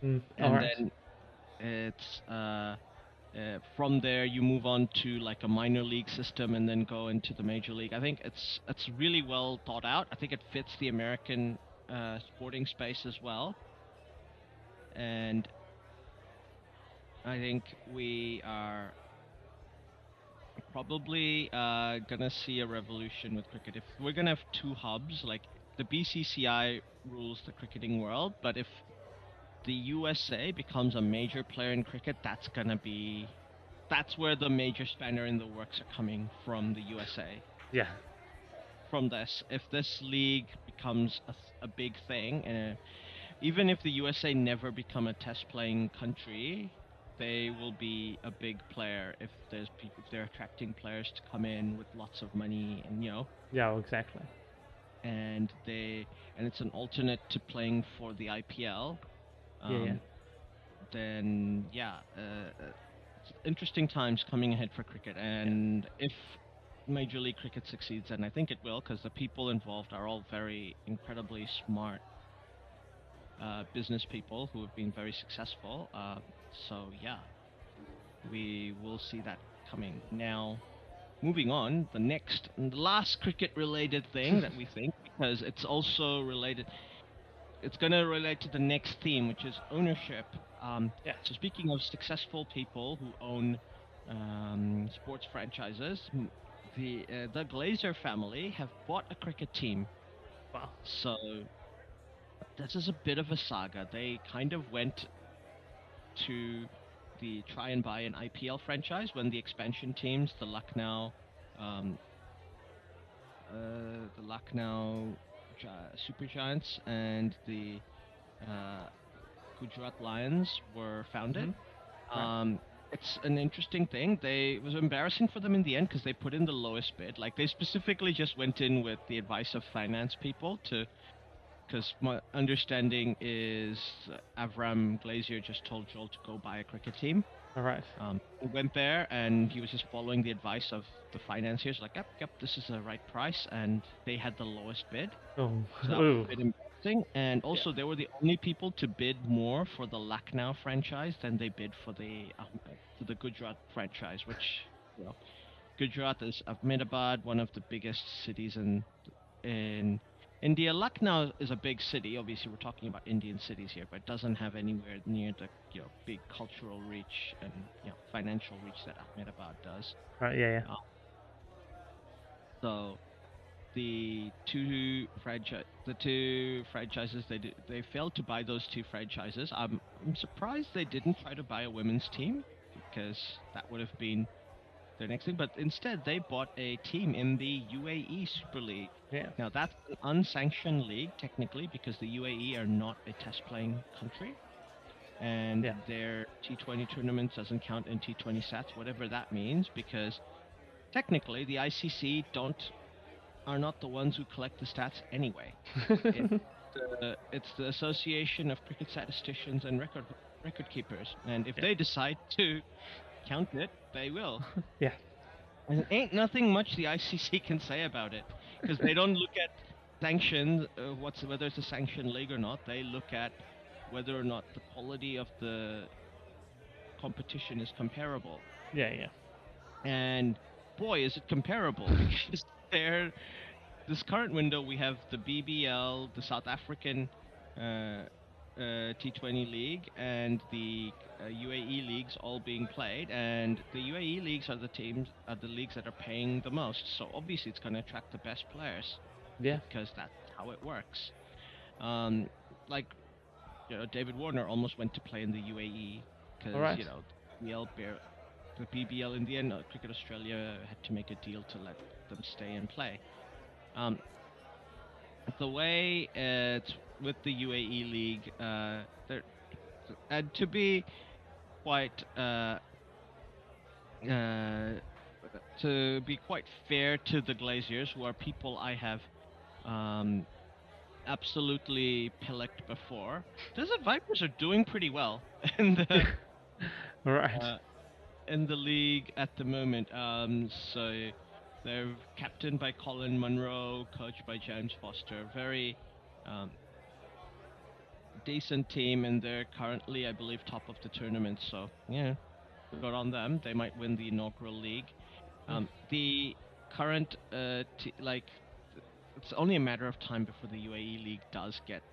and then it's from there you move on to like a minor league system and then go into the major league. I think it's really well thought out. I think it fits the American sporting space as well, and I think we are probably gonna see a revolution with cricket. If we're gonna have 2 hubs, like the BCCI rules the cricketing world, but if the USA becomes a major player in cricket, that's where the major spanner in the works are coming from, the USA. Yeah. From this, if this league becomes a big thing, even if the USA never become a test playing country, they will be a big player if they're attracting players to come in with lots of money and Yeah, exactly. And it's an alternate to playing for the IPL. Then it's interesting times coming ahead for cricket, and if Major League Cricket succeeds, and I think it will, because the people involved are all very incredibly smart business people who have been very successful. So yeah, we will see that coming. Now, moving on, the last cricket-related thing that we think, because it's also related. It's going to relate to the next theme, which is ownership. So speaking of successful people who own sports franchises, the Glazer family have bought a cricket team. Wow. So this is a bit of a saga. They kind of went to try and buy an IPL franchise when the expansion teams, the Lucknow Super Giants and the Gujarat Lions were founded. Right. It's an interesting thing. It was embarrassing for them in the end because they put in the lowest bid. Like they specifically just went in with the advice of finance people because my understanding is Avram Glazier just told Joel to go buy a cricket team. All right. He went there and he was just following the advice of the financiers, like, yep, this is the right price, and they had the lowest bid. Oh, so that was a bit embarrassing. And also, they were the only people to bid more for the Lucknow franchise than they bid for the Gujarat franchise, which, Gujarat is Ahmedabad, one of the biggest cities in India. Lucknow is a big city. Obviously, we're talking about Indian cities here, but it doesn't have anywhere near the big cultural reach and financial reach that Ahmedabad does. Right. Yeah. So the two franchises they failed to buy those 2 franchises. I'm surprised they didn't try to buy a women's team because that would have been their next thing, but instead they bought a team in the UAE Super League. Yeah. Now that's an unsanctioned league technically because the UAE are not a test-playing country, and their T20 tournaments doesn't count in T20 stats, whatever that means, because technically the ICC don't are not the ones who collect the stats anyway. It's the Association of Cricket Statisticians and record keepers, and if Yeah. they decide to count it, they will. Yeah. And ain't nothing much the ICC can say about it, because they don't look at sanctions, whether it's a sanctioned league or not. They look at whether or not the quality of the competition is comparable. Yeah. Yeah. And boy, is it comparable, because this current window we have the BBL, the South African T20 league, and the UAE leagues all being played, and the UAE leagues are the leagues that are paying the most. So obviously it's going to attract the best players. Yeah. Because that's how it works. Like, David Warner almost went to play in the UAE because Alright. the BBL in the end, Cricket Australia had to make a deal to let them stay and play. The way it's with the UAE league, and to be quite fair to the Glaziers, who are people I have absolutely pillaged before, Desert Vipers are doing pretty well in the Right. in the league at the moment. So they're captained by Colin Munro, coached by James Foster. Very decent team, and they're currently, I believe, top of the tournament. So yeah, good on them. They might win the inaugural league. The current it's only a matter of time before the UAE league does get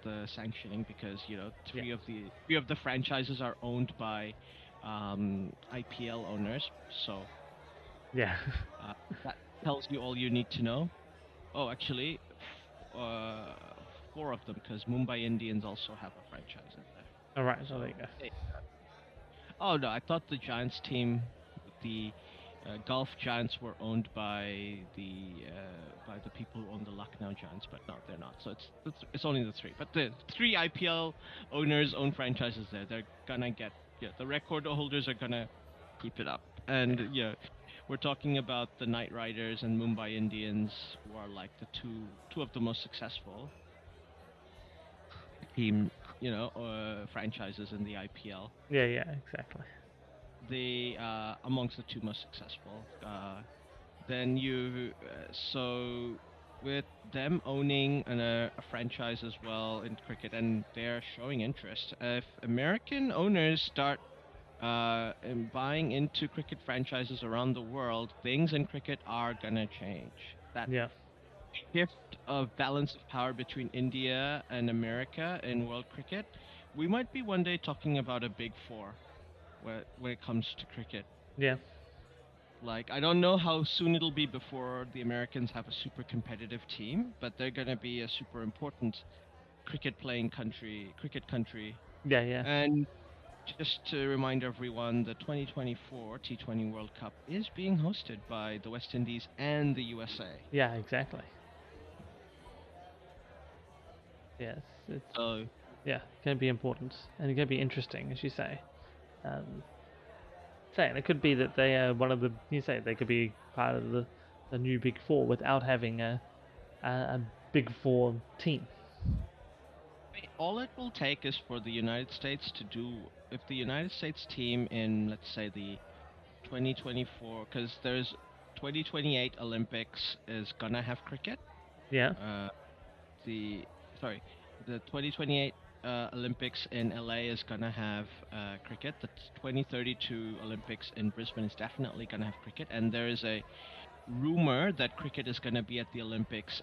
the sanctioning, because three of the franchises are owned by IPL owners. So Yeah. that tells you all you need to know. Oh, actually, four of them, because Mumbai Indians also have a franchise in there. Alright. So there you go. Oh no, I thought the Giants team, the Gulf Giants, were owned by the people who own the Lucknow Giants, but no, they're not. So it's only the three. But the three IPL owners own franchises there. They're gonna get the record holders are gonna keep it up. And we're talking about the Knight Riders and Mumbai Indians, who are like the two of the most successful team, franchises in the IPL. Yeah. Yeah. Exactly. The amongst the two most successful. Then so with them owning a franchise as well in cricket, and they're showing interest. If American owners start buying into cricket franchises around the world, things in cricket are gonna change. That shift of balance of power between India and America in world cricket, we might be one day talking about a big four when it comes to cricket. Yeah. Like, I don't know how soon it'll be before the Americans have a super competitive team, but they're gonna be a super important cricket country. Yeah. Yeah. And just to remind everyone, the 2024 T20 World Cup is being hosted by the West Indies and the USA. Yeah. Exactly. Yes. So Yeah, going to be important and going to be interesting, as you say. Saying it could be that they are one of the. You say they could be part of the new Big Four without having a Big Four team. all it will take is for the United States to do. If the United States team in, let's say, the 2024, because there's 2028 Olympics is gonna have cricket. Yeah. The 2028 Olympics in LA is gonna have cricket. The 2032 Olympics in Brisbane is definitely gonna have cricket, and there is a rumor that cricket is gonna be at the Olympics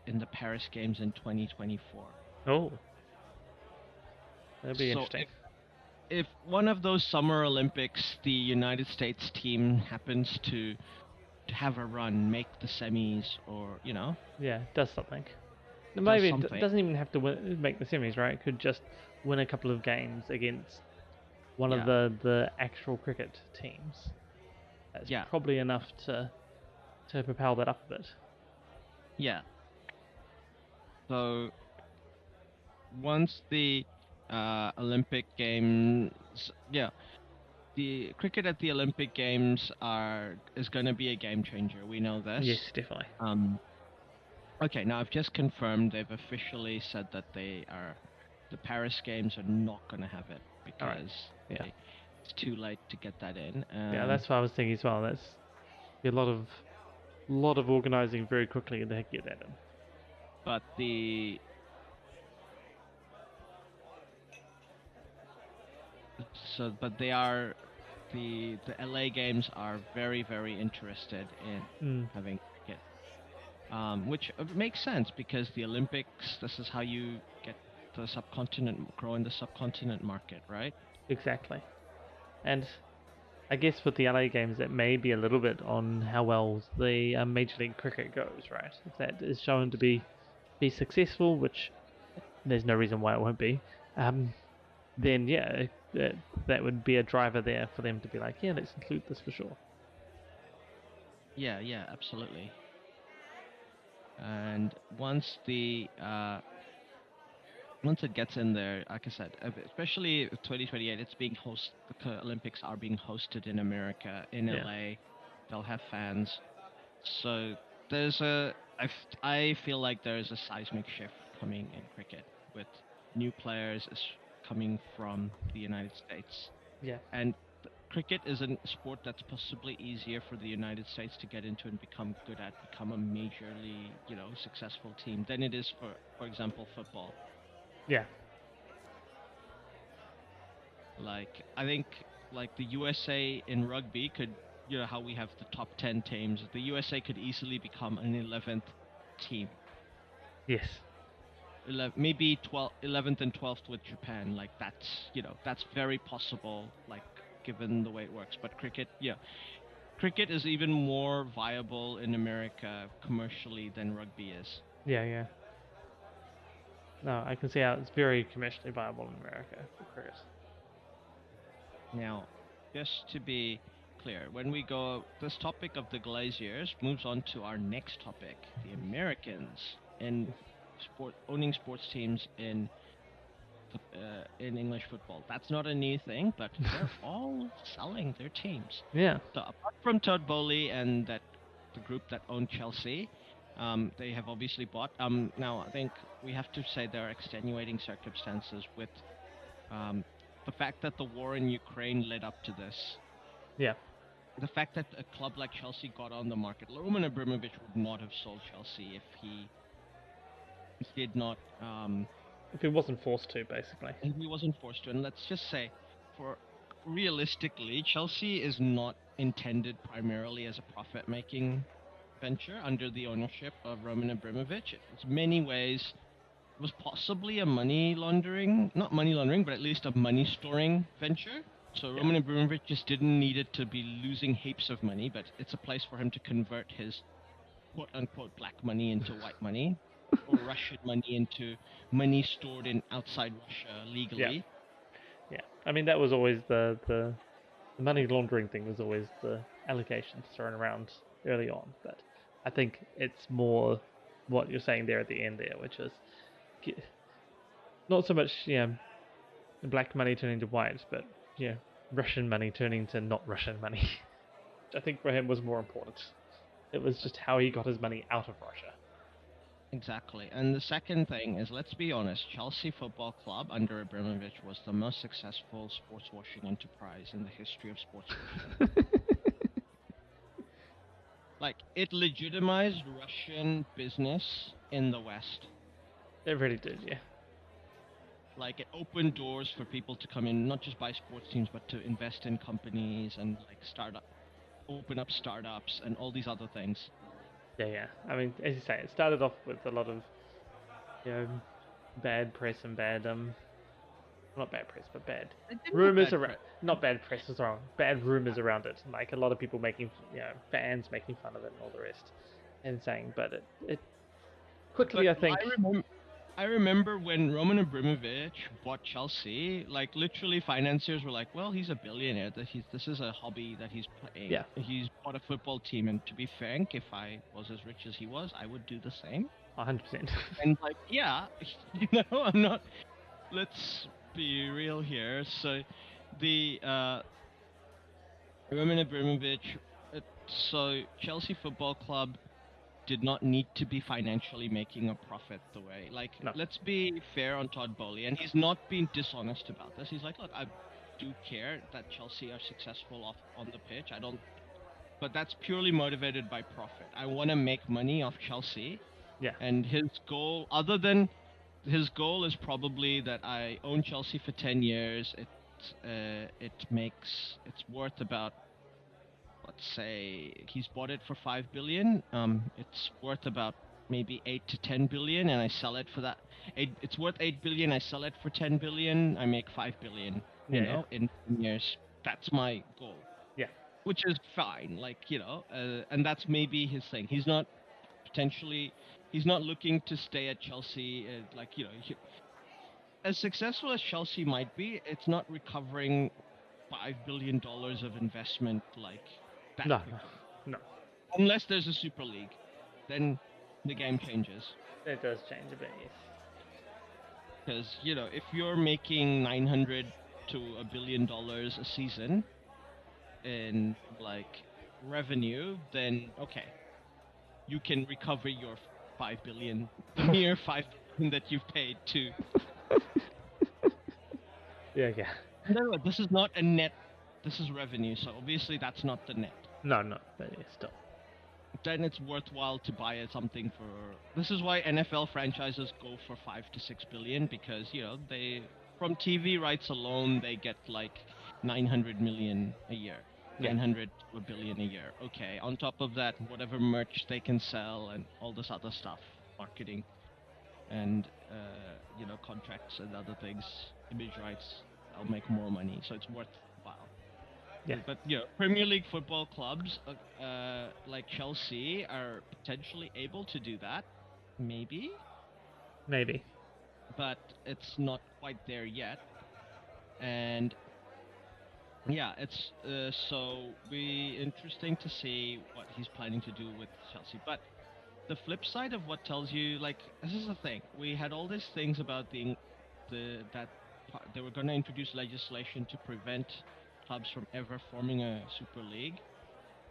in the Paris Games in 2024. Oh, that'd be interesting. If one of those Summer Olympics, the United States team happens to have a run, make the semis, or Yeah, does something. Maybe something. It doesn't even have to make the semis, right? It could just win a couple of games against one of the actual cricket teams. That's probably enough to propel that up a bit. Yeah. So once the Olympic Games, the cricket at the Olympic Games is going to be a game changer. We know this. Yes, definitely. Okay, now I've just confirmed they've officially said that the Paris Games are not going to have it because Yeah. it's too late to get that in. Yeah, that's what I was thinking as well. That's a lot of organising very quickly to get that in. But they are the LA Games are very, very interested in having cricket, which makes sense because the Olympics. This is how you get the subcontinent grow in the subcontinent market, right? Exactly. And I guess with the LA Games, it may be a little bit on how well the Major League Cricket goes, right? If that is shown to be successful, which there's no reason why it won't be, then yeah, that would be a driver there for them to be like, yeah, let's include this for sure. Yeah, absolutely. And once once it gets in there, like I said, especially 2028, the Olympics are being hosted in America, in LA. They'll have fans. So I feel like there is a seismic shift coming in cricket with new players coming from the United States. Yeah. And cricket is a sport that's possibly easier for the United States to get into and become good at, become a majorly, successful team than it is for example, football. Yeah. Like, I think, like the USA in rugby could, how we have the top 10 teams, the USA could easily become an 11th team. Yes. Maybe 11th and 12th with Japan. Like, that's very possible, like, given the way it works. But cricket is even more viable in America commercially than rugby is. Yeah. No, I can see how it's very commercially viable in America for cricket. Now, just to be clear, when we go, this topic of the Glaziers moves on to our next topic, the Americans and owning sports teams in English football. That's not a new thing, but they're all selling their teams. Yeah. So apart from Todd Bowley and the group that owned Chelsea, they have obviously bought. Now I think we have to say there are extenuating circumstances with the fact that the war in Ukraine led up to this. Yeah. The fact that a club like Chelsea got on the market. Roman Abramovich would not have sold Chelsea if he did not. If he wasn't forced to, basically. If he wasn't forced to. And let's just say, realistically, Chelsea is not intended primarily as a profit-making venture under the ownership of Roman Abramovich. In many ways, it was possibly a not money laundering, but at least a money storing venture. So Roman Abramovich just didn't need it to be losing heaps of money, but it's a place for him to convert his quote-unquote black money into white money, or Russian money into money stored in outside Russia legally. Yeah. I mean, that was always the money laundering thing was always the allegations thrown around early on, but I think it's more what you're saying there at the end there, which is not so much black money turning to white, but Russian money turning to not Russian money. Which I think for him was more important. It was just how he got his money out of Russia. Exactly. And the second thing is, let's be honest, Chelsea Football Club under Abramovich was the most successful sports washing enterprise in the history of sports washing. Like, it legitimized Russian business in the West. It really did, yeah. Like, it opened doors for people to come in, not just buy sports teams, but to invest in companies and, like, open up startups and all these other things. Yeah. I mean, as you say, it started off with a lot of, bad press and bad, not bad press, but bad rumors around. Not bad press is wrong. Bad rumors around it. Like a lot of people making, fans making fun of it and all the rest, and saying, but it quickly, but I think. I remember when Roman Abramovich bought Chelsea, like literally financiers were like, well, he's a billionaire. This is a hobby that he's playing. Yeah. He's bought a football team, and to be frank, if I was as rich as he was, I would do the same. 100%. And like, yeah, I'm not. Let's be real here. So, Roman Abramovich. So Chelsea Football Club did not need to be financially making a profit the way. Like, No. let's be fair on Todd Bowley, and he's not being dishonest about this. He's like, look, I do care that Chelsea are successful off on the pitch. I don't, but that's purely motivated by profit. I want to make money off Chelsea, Yeah. and his goal, other than his goal, is probably that I own Chelsea for 10 years. It's worth about, let's say he's bought it for 5 billion. It's worth about maybe 8 to 10 billion, and I sell it for that. It's worth 8 billion. I sell it for 10 billion. I make 5 billion. You Yeah, know, in 10 years. That's my goal. Yeah. Which is fine. Like, and that's maybe his thing. He's not potentially. He's not looking to stay at Chelsea. As successful as Chelsea might be, it's not recovering $5 billion of investment like that No, quickly. no. Unless there's a Super League, then the game changes. It does change a bit, yes. Because, if you're making 900 to $1 billion a season in, like, revenue, then, okay, you can recover your 5 billion, the mere 5 billion that you've paid to. Yeah. No, this is not a net, this is revenue, so obviously that's not the net. No, but yeah, still. Then it's worthwhile to buy something for. This is why NFL franchises go for 5 to 6 billion, because they, from TV rights alone, they get like 900 million a year, Yeah. 900 to a billion a year. Okay, on top of that, whatever merch they can sell and all this other stuff, marketing, and contracts and other things, image rights, I'll make more money, so it's worthwhile. Yeah. But Premier League football clubs like Chelsea are potentially able to do that, maybe, but it's not quite there yet. And yeah, it's so be interesting to see what he's planning to do with Chelsea. But the flip side of what tells you, like, this is the thing. We had all these things about that they were going to introduce legislation to prevent clubs from ever forming a Super League.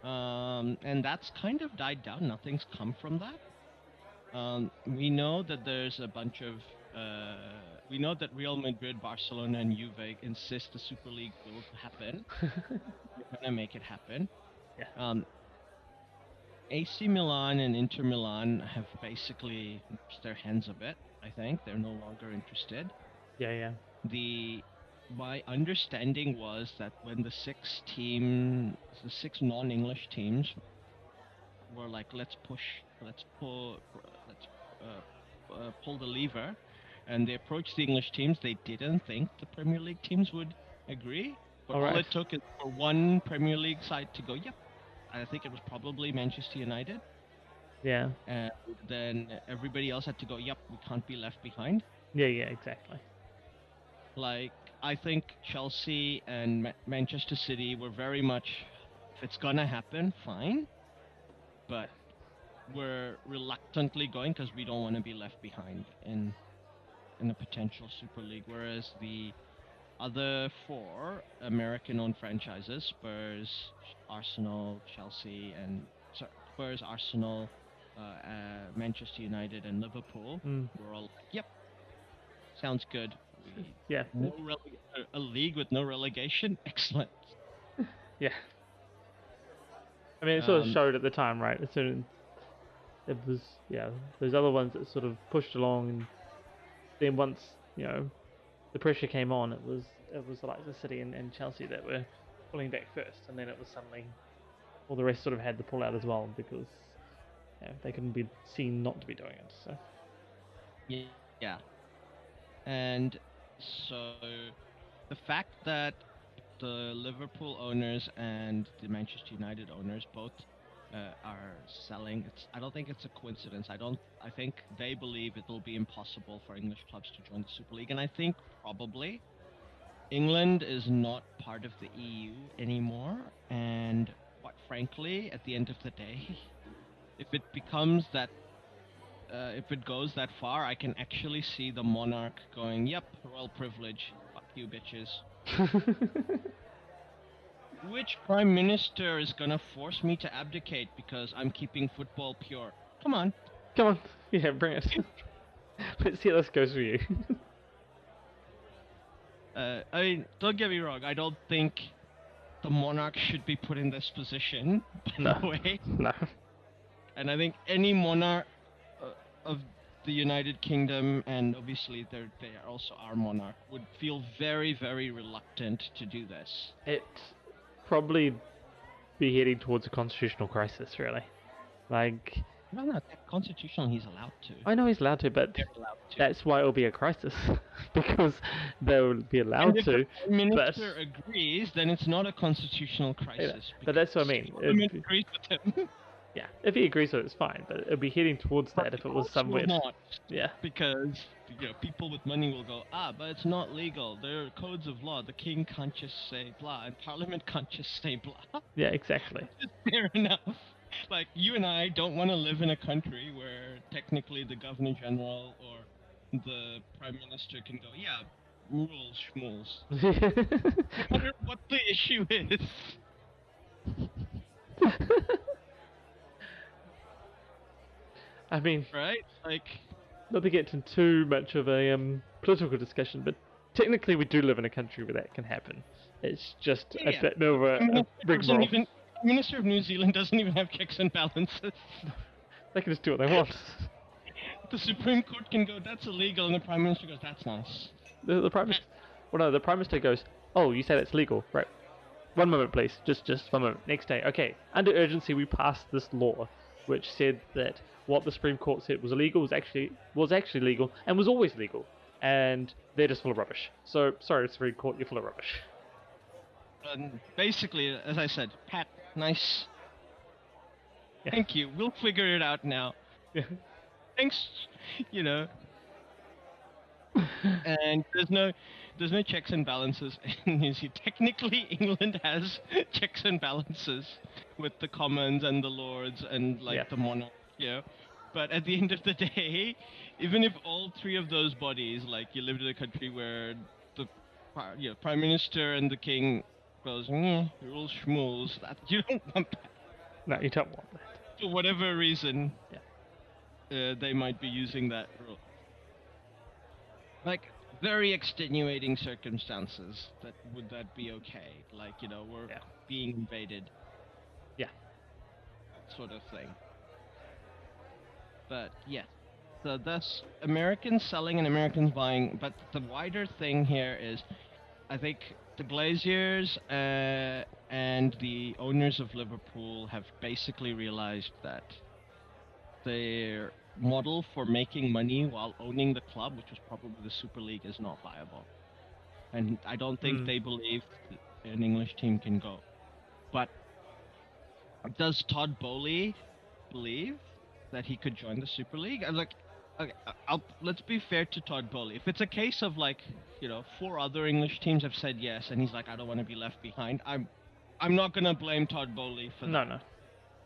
And that's kind of died down. Nothing's come from that. We know that there's a bunch of. We know that Real Madrid, Barcelona, and Juve insist the Super League will happen. They're gonna make it happen. Yeah. AC Milan and Inter Milan have basically washed their hands a bit. I think they're no longer interested. Yeah. My understanding was that when the six non-English teams were like, let's pull the lever, and they approached the English teams, they didn't think the Premier League teams would agree. But all it took is for one Premier League side to go, yep. I think it was probably Manchester United. Yeah. And then everybody else had to go, yep, we can't be left behind. Yeah, exactly. Like, I think Chelsea and Manchester City were very much, if it's gonna happen, fine. But we're reluctantly going because we don't want to be left behind in a potential Super League. Whereas the other four American-owned franchises, Spurs, Arsenal, Chelsea, and Spurs, Arsenal, Manchester United, and Liverpool, were all like, yep, sounds good. Yeah. A league with no relegation? Excellent. Yeah. I mean, it sort of showed at the time, right? It was, those other ones that sort of pushed along, and then once, the pressure came on, it was like the City and Chelsea that were pulling back first, and then it was suddenly all the rest sort of had to pull out as well, because they couldn't be seen not to be doing it. So yeah, and so the fact that the Liverpool owners and the Manchester United owners both are selling, I don't think it's a coincidence. I think they believe it will be impossible for English clubs to join the Super League, and I think probably England is not part of the EU anymore, and quite frankly, at the end of the day, if it becomes that if it goes that far, I can actually see the monarch going, yep, royal privilege, fuck you bitches. which prime minister is gonna force me to abdicate because I'm keeping football pure? Come on. Come on, yeah, bring it. Let's see how this goes for you. I mean, don't get me wrong. I don't think the monarch should be put in this position, by the way. No. And I think any monarch of the United Kingdom, and obviously they are also our monarch, would feel very, very reluctant to do this. It probably be heading towards a constitutional crisis, really. Like, No, constitutional, he's allowed to. I know he's allowed to, but They're allowed to. that's why it'll be a crisis. Because they'll be allowed And if to. the prime minister agrees, then it's not a constitutional crisis. But that's what I mean. The parliament agrees with him. Yeah, if he agrees with it, it's fine. But it'll be heading towards that if it was somewhere. Not. Yeah. Because people with money will go, but it's not legal. There are codes of law. The king can't just say blah, and parliament can't just say blah. Yeah, exactly. Fair enough. Like, you and I don't want to live in a country where technically the governor general or the prime minister can go, yeah, rules, schmools. No matter what the issue is. I mean, Right? Like, not to get into too much of a political discussion, but technically we do live in a country where that can happen. It's just a bit more of a rigmarole. The Minister of New Zealand doesn't even have checks and balances. They can just do what they want. The Supreme Court can go, that's illegal, and the Prime Minister goes, that's nice. The Prime Minister... Well, no, the Prime Minister goes, oh, you say that's legal. Right. One moment, please. Just 1 moment. Next day. Okay. Under urgency, we passed this law, which said that what the Supreme Court said was illegal was actually legal, and was always legal. And they're just full of rubbish. So, sorry, Supreme Court, you're full of rubbish. Basically, as I said, Pat, nice. Yeah. Thank you. We'll figure it out now. Yeah. Thanks. And there's no checks and balances in New Zealand. Technically, England has checks and balances with the Commons and the Lords and the monarch. But at the end of the day, even if all three of those bodies, you lived in a country where the Prime Minister and the King goes, rules schmools, that you don't want that. No, you don't want that. For whatever reason, they might be using that rule. Very extenuating circumstances. Would that be okay? We're being invaded. Yeah. Sort of thing. But yeah. So thus Americans selling and Americans buying. But the wider thing here is, I think the Glaziers and the owners of Liverpool have basically realized that their model for making money while owning the club, which was probably the Super League, is not viable. And I don't think they believe an English team can go. But does Todd Bowley believe that he could join the Super League? I'm like, okay, let's be fair to Todd Bowley. If it's a case of 4 other English teams have said yes, and he's like, I don't want to be left behind, I'm not gonna blame Todd Bowley for that. No.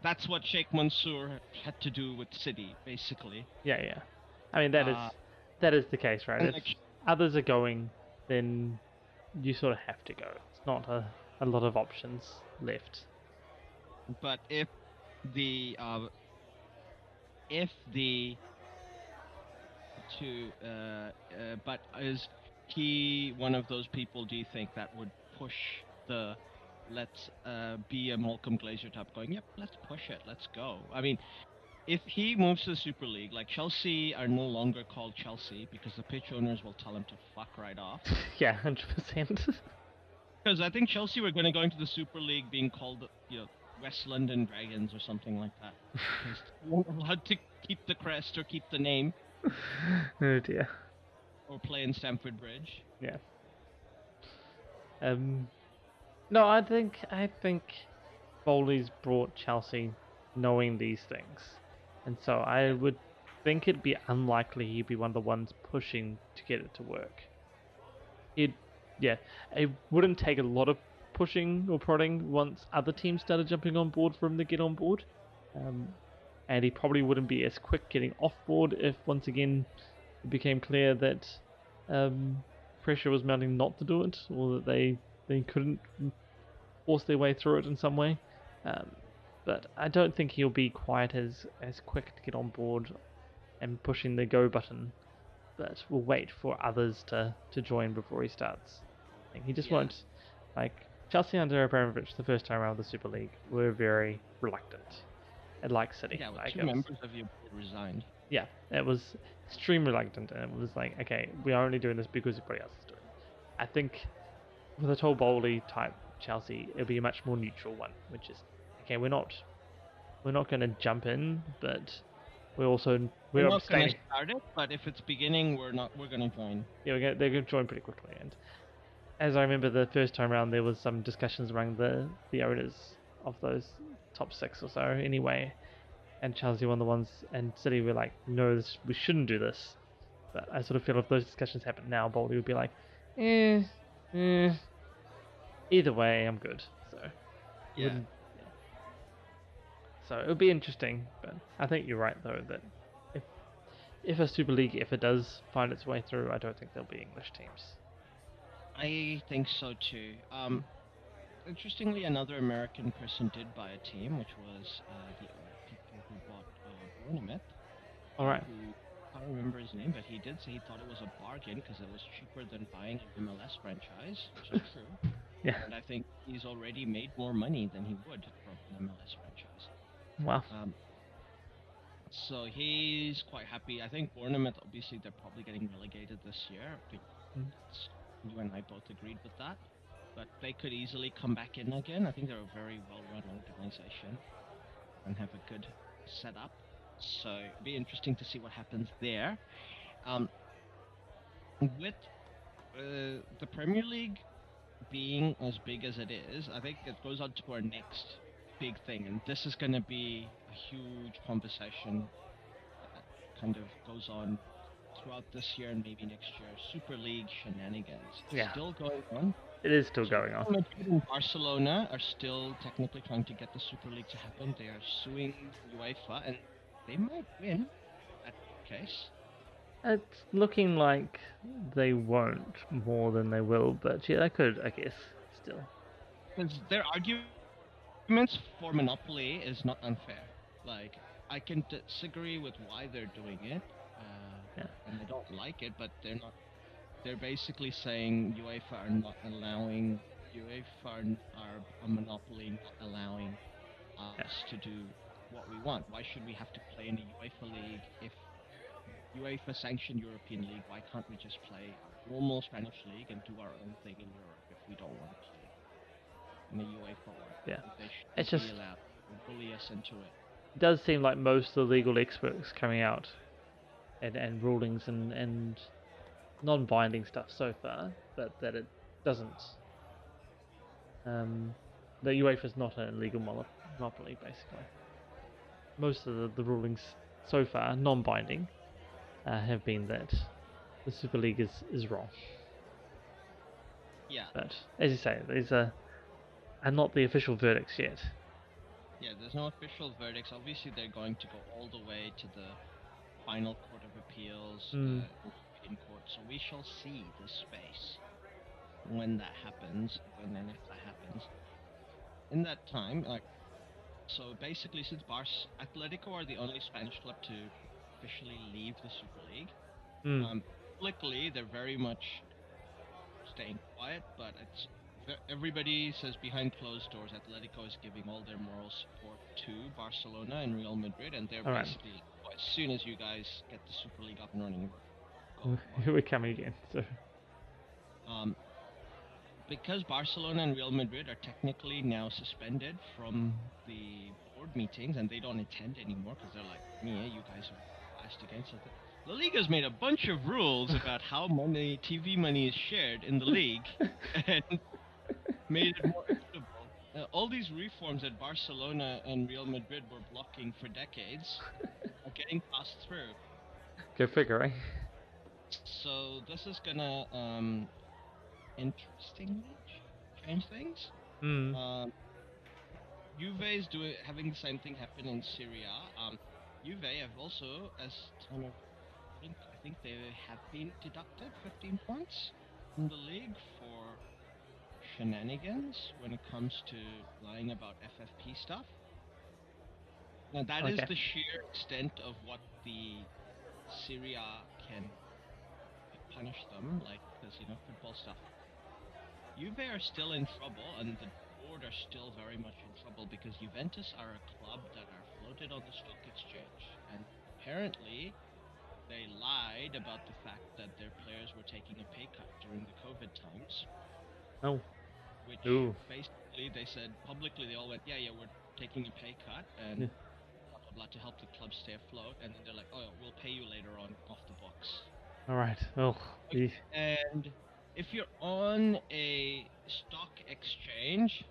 That's what Sheikh Mansour had to do with City, basically. Yeah. I mean, that is the case, right? If others are going, then you sort of have to go. It's not a lot of options left. But but is he one of those people, do you think, that would push the let's be a Malcolm Glazer type, going, yep, let's push it, let's go? I mean, if he moves to the Super League, Chelsea are no longer called Chelsea because the pitch owners will tell him to fuck right off. Yeah, 100%. Because I think Chelsea were going to go into the Super League being called, West London Dragons or something like that. They weren't allowed to keep the crest or keep the name. Oh dear. Or play in Stamford Bridge. Yeah. No, I think Bowley's brought Chelsea knowing these things, and so I would think it'd be unlikely he'd be one of the ones pushing to get it to work. It wouldn't take a lot of pushing or prodding once other teams started jumping on board for him to get on board, and he probably wouldn't be as quick getting off board if once again it became clear that pressure was mounting not to do it, or that they couldn't force their way through it in some way. But I don't think he'll be quite as quick to get on board and pushing the go button. But we'll wait for others to join before he starts. Like, he just won't. Like, Chelsea under Abramovich the first time around the Super League were very reluctant. And like City. Yeah, well, like, two members of your board resigned. yeah, it was extremely reluctant, and it was like, okay, we are only doing this because everybody else is doing it. I think with a Toll Bowley type Chelsea, it'll be a much more neutral one, which is, okay, we're not going to jump in, but we're We're not going to abstaining. start it, but if it's beginning, we're going to join. Yeah, they're going to join pretty quickly. And as I remember, the first time around, there was some discussions among the owners of those top 6 or so anyway, and Chelsea were one of the ones, and City were like, no, we shouldn't do this. But I sort of feel if those discussions happen now, Bowley would be like, either way, I'm good. So Yeah. So it would be interesting, but I think you're right though that if a Super League, if it does find its way through, I don't think there'll be English teams. I think so too. Interestingly, another American person did buy a team, which was the people who bought Bournemouth. All right. I don't remember his name, but he did say he thought it was a bargain because it was cheaper than buying an MLS franchise, which is true. Yeah. And I think he's already made more money than he would from an MLS franchise. Wow. So he's quite happy. I think Bournemouth, obviously, they're probably getting relegated this year. You and I both agreed with that. But they could easily come back in again. I think they're a very well-run organization and have a good setup. So it'll be interesting to see what happens there. With the Premier League being as big as it is, I think it goes on to our next big thing, and this is going to be a huge conversation that kind of goes on throughout this year and maybe next year. Super League shenanigans. Yeah. Still going on. It is still going on. Madrid and Barcelona are still technically trying to get the Super League to happen. They are suing UEFA, and they might win that case. It's looking like they won't more than they will, but yeah, they could, I guess, still. Because their arguments for monopoly is not unfair. Like, I can disagree with why they're doing it, and I don't like it, but they're not. They're basically saying UEFA are not allowing, UEFA are a monopoly, not allowing us to do what we want. Why should we have to play in the UEFA League if UEFA sanctioned European League? Why can't we just play a normal Spanish League and do our own thing in Europe if we don't want to play in the UEFA one? Yeah. They should It's be just allowed to bully us into it. It does seem like most of the legal experts coming out and rulings and non-binding stuff so far, but that it doesn't. That UEFA is not an illegal monopoly, basically. Most of the rulings so far, non-binding, have been that the Super League is wrong. Yeah. But as you say, these are not the official verdicts yet. Yeah, there's no official verdicts. Obviously, they're going to go all the way to the final Court of Appeals, the European Court. So we shall see the space when that happens, when and if that happens. In that time, so basically, since Atletico are the only Spanish club to officially leave the Super League, publicly they're very much staying quiet, but everybody says behind closed doors, Atletico is giving all their moral support to Barcelona and Real Madrid, and they're basically, as soon as you guys get the Super League up and running, we're coming again. So. Because Barcelona and Real Madrid are technically now suspended from the board meetings, and they don't attend anymore because they're like, yeah, you guys are biased against it. La Liga's made a bunch of rules about how TV money is shared in the league, and made it more equitable. All these reforms that Barcelona and Real Madrid were blocking for decades are getting passed through. Go figure, eh? So this is gonna interestingly change things. Juve is having the same thing happen in Serie A. Juve have also, as time of I think they have been deducted 15 points from the league for shenanigans when it comes to lying about FFP stuff. Now that is Okay. the sheer extent of what the Syria can punish them, like, because, football stuff. Juve are still in trouble, and the board are still very much in trouble because Juventus are a club that are floated on the stock exchange, and apparently they lied about the fact that their players were taking a pay cut during the COVID times. Oh. Which Ooh. basically they said publicly, they all went, yeah, we're taking a pay cut and blah blah blah to help the club stay afloat, and then they're like, oh, we'll pay you later on off the books. All right. Oh. Geez. And if you're on a stock exchange,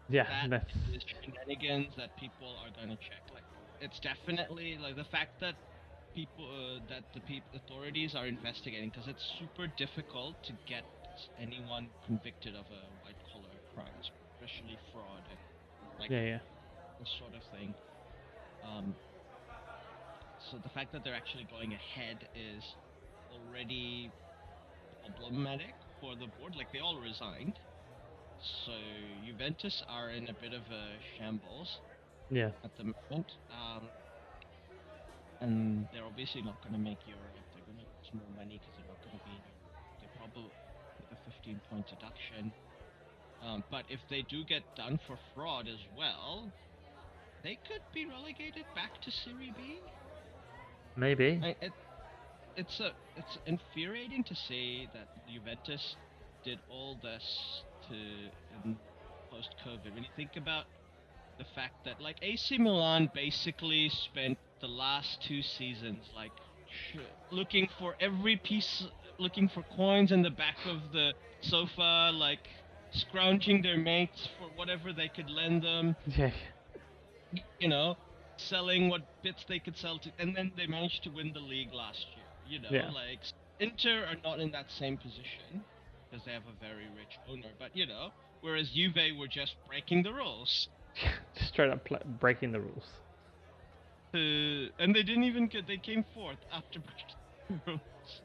Yeah. that That's. is shenanigans that people are gonna check. Like, it's definitely like the fact that people authorities are investigating, because it's super difficult to get anyone convicted of a white collar crime, especially fraud and like Yeah. this sort of thing. So the fact that they're actually going ahead is already problematic for the board. Like, they all resigned, so Juventus are in a bit of a shambles Yeah. at the moment. And they're obviously not going to make Europe. They're going to lose more money because they're not going to be in Europe. They're probably with a 15-point deduction. But if they do get done for fraud as well, they could be relegated back to Serie B. Maybe. It's infuriating to say that Juventus did all this in post-COVID. When you think about the fact that, like, AC Milan basically spent the last 2 seasons like looking for every piece, looking for coins in the back of the sofa, like scrounging their mates for whatever they could lend them, Yeah. selling what bits they could sell to, and then they managed to win the league last year. Yeah. Like, Inter are not in that same position because they have a very rich owner, but whereas Juve were just breaking the rules. Just straight up breaking the rules. And they didn't even they came fourth after breaking the rules.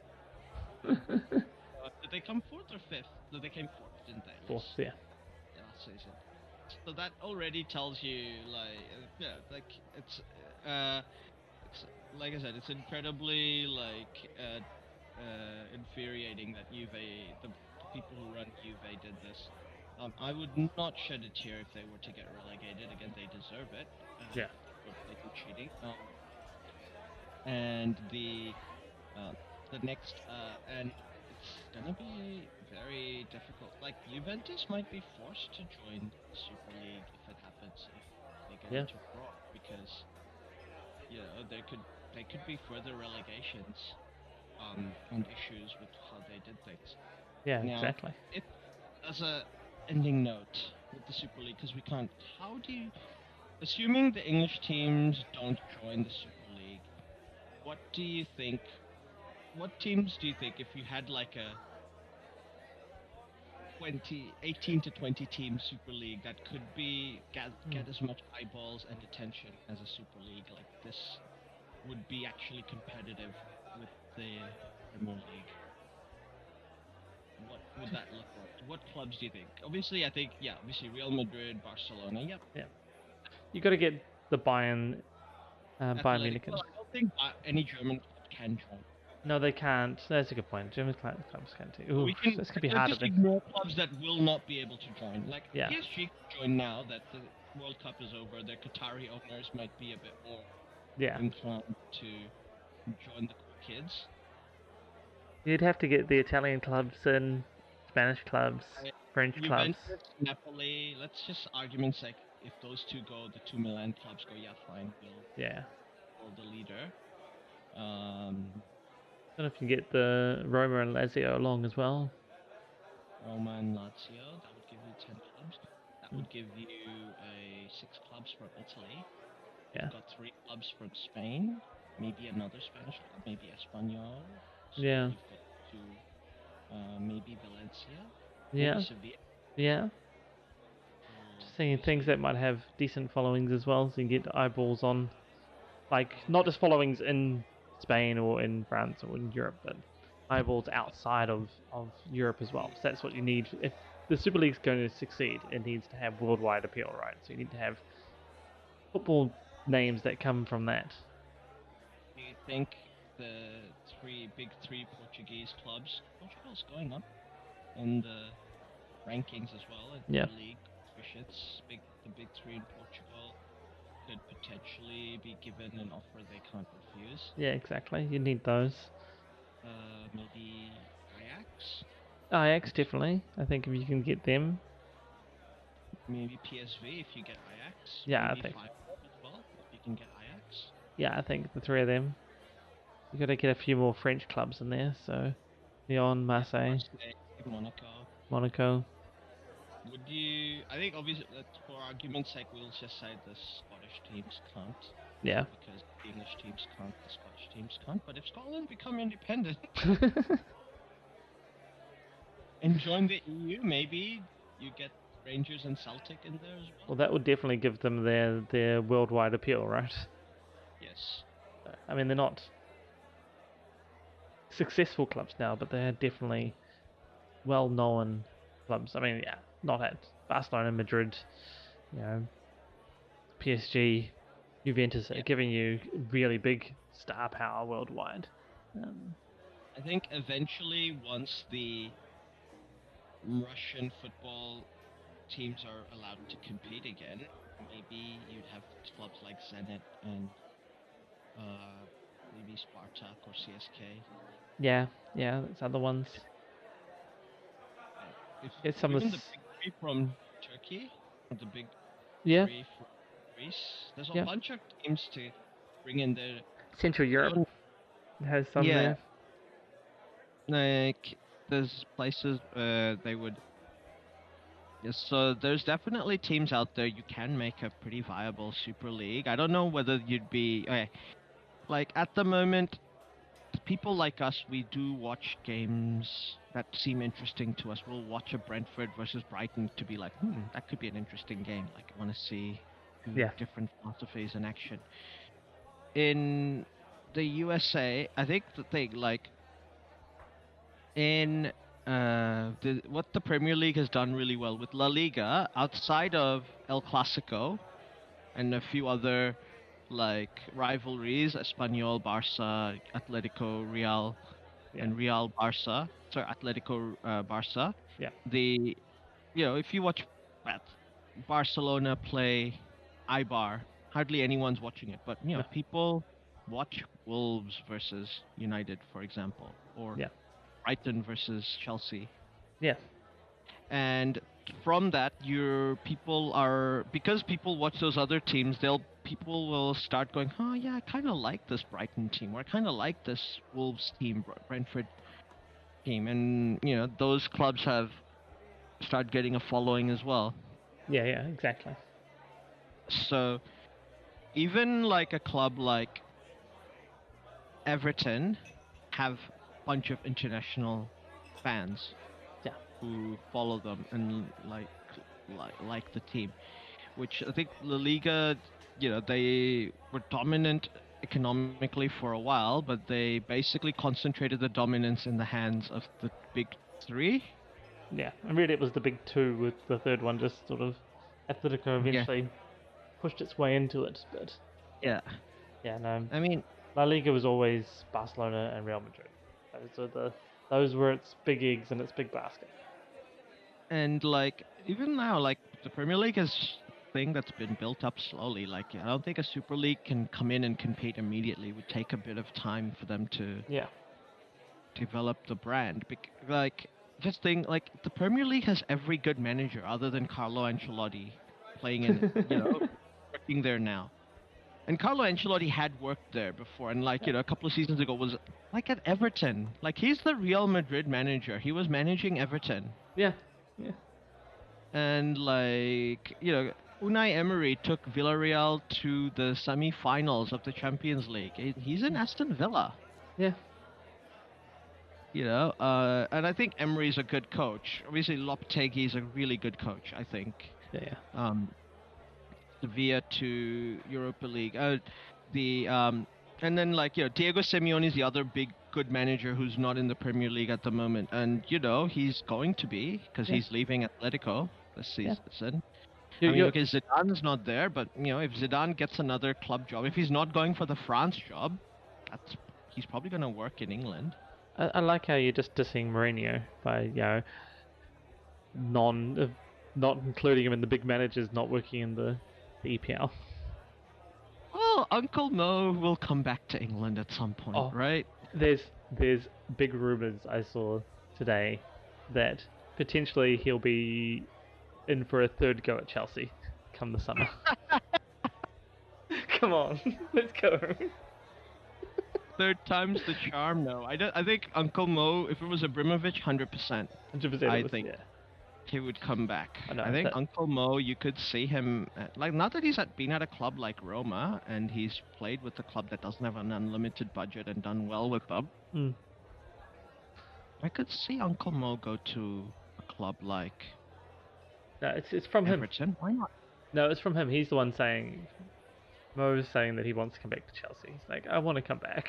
Did they come fourth or fifth? No, they came fourth, didn't they? Fourth, yes. Yeah. Last season. So that already tells you, it's like I said, it's incredibly infuriating that the people who run Juve did this. I would not shed a tear if they were to get relegated. Again, they deserve it. Yeah. For blatant cheating. And the next and it's gonna be very difficult. Like, Juventus might be forced to join the Super League if it happens, if they get into fraud, because they could be further relegations and issues with how they did things. Yeah, now, exactly. As a ending note with the Super League, because we can't. How do you, assuming the English teams don't join the Super League, what do you think? What teams do you think, if you had like a 18 to 20 team Super League that could be get as much eyeballs and attention as a Super League like this, would be actually competitive with the Premier League? What would that look like? What clubs do you think? Obviously, I think, obviously Real Madrid, Barcelona, yep. Yeah. You got to get the Bayern Munich. Well, I don't think any German club can join. No, they can't. That's a good point. German clubs can't too. Ooh, this could be harder. Just ignore clubs that will not be able to join. Like, PSG can join now that the World Cup is over. Their Qatari owners might be a bit more inclined to join the cool kids. You'd have to get the Italian clubs and Spanish clubs, French Juventus, clubs. Napoli. Let's just argument's sake, if those two go, the 2 Milan clubs go, fine, we'll hold the leader. I don't know if you can get the Roma and Lazio along as well. Roma and Lazio, that would give you 10 clubs. That would give you 6 clubs from Italy. You've got 3 clubs from Spain, maybe another Spanish club, maybe Espanyol. So you've got 2, maybe Valencia. Maybe Sevilla. Yeah. Just seeing things that might have decent followings as well, so you can get eyeballs on, like, not just followings in Spain or in France or in Europe, but eyeballs outside of Europe as well. So that's what you need. If the Super League's going to succeed, it needs to have worldwide appeal, right? So you need to have football names that come from that. Do you think the big three Portuguese clubs, Portugal's going up in the rankings as well in Yeah. the league? The big three in Portugal could potentially be given an offer they can't refuse. Yeah, exactly. You need those. Maybe Ajax. Ajax, definitely. I think if you can get them. Maybe PSV if you get Ajax. Yeah, maybe I think. Feyenoord as well if you can get Ajax. Yeah, I think the three of them. You got to get a few more French clubs in there. So, Lyon, Marseille, Monaco. Monaco. Would you? I think obviously, for argument's sake, we'll just say the Scottish teams can't. Yeah. Because the English teams can't, the Scottish teams can't. But if Scotland become independent and join the EU, maybe you get Rangers and Celtic in there as well. Well, that would definitely give them their worldwide appeal, right? Yes. I mean, they're not successful clubs now, but they're definitely well-known clubs. I mean, yeah, not at Barcelona, Madrid, PSG, Juventus are giving you really big star power worldwide. I think eventually, once the Russian football teams are allowed to compete again, maybe you'd have clubs like Zenit and maybe Spartak or CSK. Yeah, that's other ones. It's some of even the big three from Turkey, or the big yeah, three from Greece. There's a bunch of teams to bring in there. Central Europe has some there. Like there's places they would. Yes, so there's definitely teams out there you can make a pretty viable Super League. I don't know whether you'd be like at the moment. People like us, we do watch games that seem interesting to us. We'll watch a Brentford versus Brighton to be like, that could be an interesting game. Like, I want to see different philosophies in action. In the USA, I think the thing, like, in what the Premier League has done really well with La Liga, outside of El Clasico and a few other like rivalries, Espanyol, Barca, Atletico, Real, and Real Barca. Sorry, Atletico, Barca. Yeah. If you watch Barcelona play Eibar, hardly anyone's watching it, but people watch Wolves versus United, for example, or Brighton versus Chelsea. Yeah. And from that, because people watch those other teams, people will start going, oh yeah, I kind of like this Brighton team, or I kind of like this Wolves team, Brentford team, and those clubs have started getting a following as well. Yeah, exactly. So even like a club like Everton have a bunch of international fans who follow them and like the team, which I think La Liga, they were dominant economically for a while, but they basically concentrated the dominance in the hands of the big three. Yeah, and really it was the big two, with the third one just sort of Atletico eventually pushed its way into it, but no. I mean, La Liga was always Barcelona and Real Madrid. Those were its big eggs in its big basket. And like even now, like the Premier League is a thing that's been built up slowly. Like I don't think a Super League can come in and compete immediately. It would take a bit of time for them to develop the brand. Just think, like the Premier League has every good manager other than Carlo Ancelotti playing in it, working there now. And Carlo Ancelotti had worked there before, and a couple of seasons ago was like at Everton. Like he's the Real Madrid manager. He was managing Everton. Yeah. And Unai Emery took Villarreal to the semi-finals of the Champions League. He's in Aston Villa. Yeah. And I think Emery's a good coach. Obviously, Lopetegui's a really good coach, I think. Yeah. Sevilla to Europa League. And then Diego Simeone is the other big good manager who's not in the Premier League at the moment, and he's going to be because he's leaving Atletico this season. I mean, okay, Zidane's not there, but if Zidane gets another club job, if he's not going for the France job, he's probably going to work in England. I like how you're just dissing Mourinho by not including him in the big managers not working in the EPL. Well, Uncle Mo will come back to England at some point, right? There's big rumours I saw today that potentially he'll be in for a third go at Chelsea come the summer. Come on, let's go. Third time's the charm, though. I think Uncle Mo, if it was Abramovich, 100%. 100%. I think he would come back. I think that... Uncle Mo, you could see him not that he's been at a club like Roma and he's played with a club that doesn't have an unlimited budget and done well with them. I could see Uncle Mo go to a club like. No, it's from Everton. him. Why not? No, it's from him. He's the one saying. Mo's saying that he wants to come back to Chelsea. He's like, I want to come back.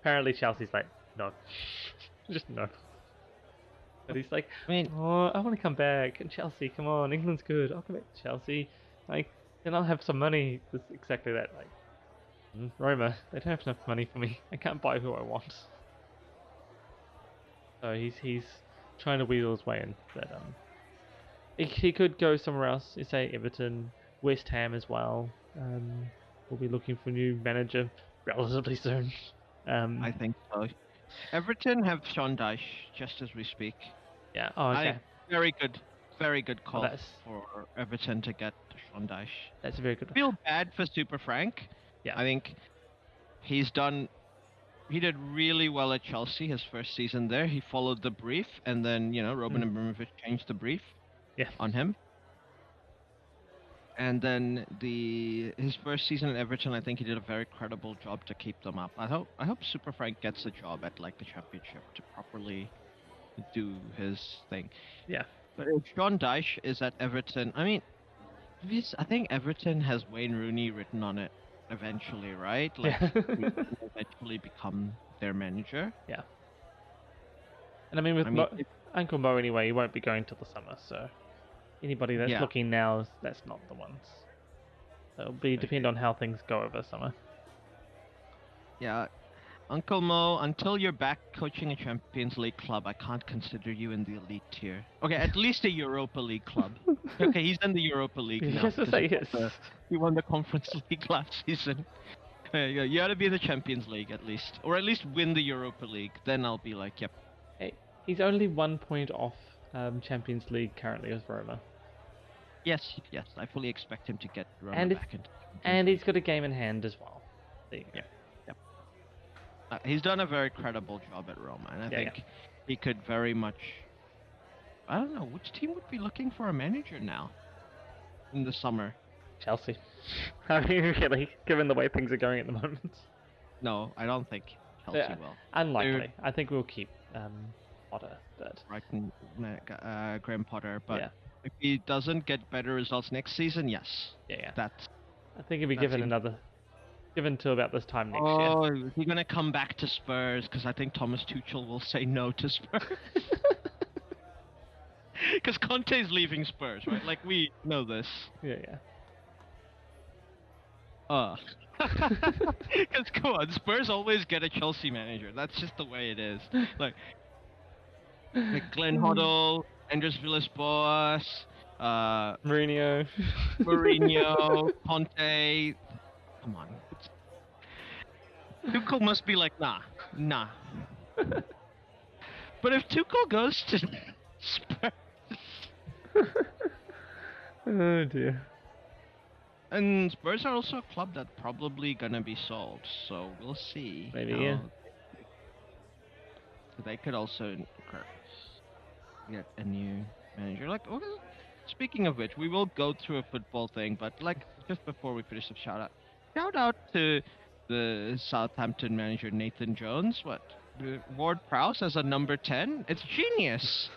Apparently, Chelsea's like, no, just no. But he's like, I want to come back. And Chelsea, come on, England's good. I'll come back to Chelsea. Like, then I'll have some money. It's exactly that. Like, Roma, they don't have enough money for me. I can't buy who I want. So he's trying to wheedle his way in. But he could go somewhere else. You say Everton, West Ham as well. We'll be looking for a new manager relatively soon. I think so. Everton have Sean Dyche just as we speak. Yeah. Oh, okay. Very good call for Everton to get Sean Dyche. That's a very good. I feel bad for Super Frank. Yeah. I think he did really well at Chelsea his first season there. He followed the brief, and then Roman Abramovich changed the brief. On him. And then his first season at Everton, I think he did a very credible job to keep them up. I hope Super Frank gets a job at the Championship to properly do his thing. Yeah. But if Sean Dyche is at Everton, I mean, I think Everton has Wayne Rooney written on it eventually, right? He will eventually become their manager. Yeah. And I mean, Uncle Mo anyway, he won't be going till the summer, so. Anybody that's looking now, that's not the ones. It'll depend on how things go over summer. Yeah, Uncle Mo, until you're back coaching a Champions League club, I can't consider you in the elite tier. Okay, at least a Europa League club. Okay, he's in the Europa League now. Just to say yes. He won the Conference League last season. You ought to be in the Champions League at least, or at least win the Europa League. Then I'll be like, yep. Hey, he's only 1 point off Champions League currently with Roma. Yes, I fully expect him to get Roma back into. And he's got a game in hand as well. There you go. Yep. He's done a very credible job at Roma, and I think he could very much. I don't know which team would be looking for a manager now in the summer. Chelsea. I mean, really, given the way things are going at the moment. No, I don't think Chelsea will. Unlikely. I think we'll keep Potter. Graham Potter, but. If he doesn't get better results next season, yes. Yeah. I think he'll be given till about this time next year. Oh, is he going to come back to Spurs? Because I think Thomas Tuchel will say no to Spurs. Because Conte's leaving Spurs, right? Like, we know this. Yeah. Because, come on, Spurs always get a Chelsea manager. That's just the way it is. Like Glenn Hoddle, Andres Villas-Boas, Mourinho, Conte. Come on. Tuchel must be like, nah. But if Tuchel goes to Spurs... Oh dear. And Spurs are also a club that's probably gonna be sold, so we'll see. Maybe, yeah. They could also get a new manager. Speaking of which, we will go through a football thing, but just before we finish the shout out to the Southampton manager Nathan Jones. Ward Prowse as a number 10? It's genius.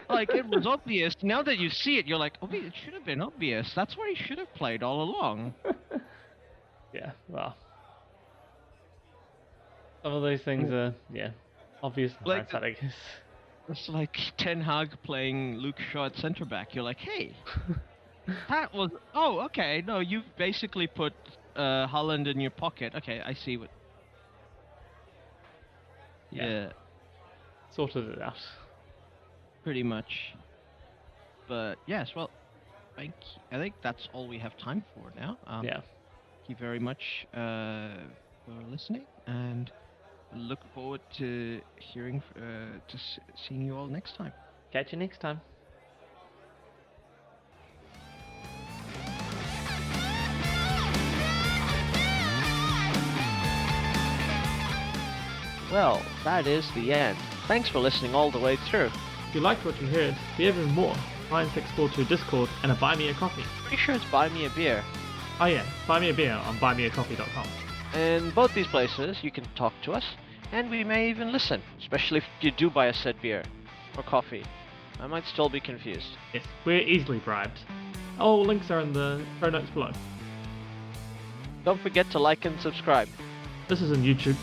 It was obvious. Now that you see it, you're like, oh, it should have been obvious. That's where he should have played all along. Yeah, well. Some of those things are, obvious in Like hindsight, I guess. It's like Ten Hag playing Luke Shaw at centre back. You're like, hey, that was. Oh, okay. No, you've basically put Holland in your pocket. Okay, I see what. Yeah, Sorted it out. pretty much. But yes, well, I think that's all we have time for now. Yeah. Thank you very much for listening, and look forward to seeing you all next time. Catch you next time. Well, that is the end. Thanks for listening all the way through. If you liked what you heard, we have even more. NineSixFourTwo Discord and a Buy Me a Coffee. Pretty sure it's Buy Me a Beer. Oh yeah, buy me a beer on buymeacoffee.com. In both these places, you can talk to us, and we may even listen, especially if you do buy a said beer or coffee. I might still be confused. Yes, we're easily bribed. All links are in the show notes below. Don't forget to like and subscribe. This is on YouTube.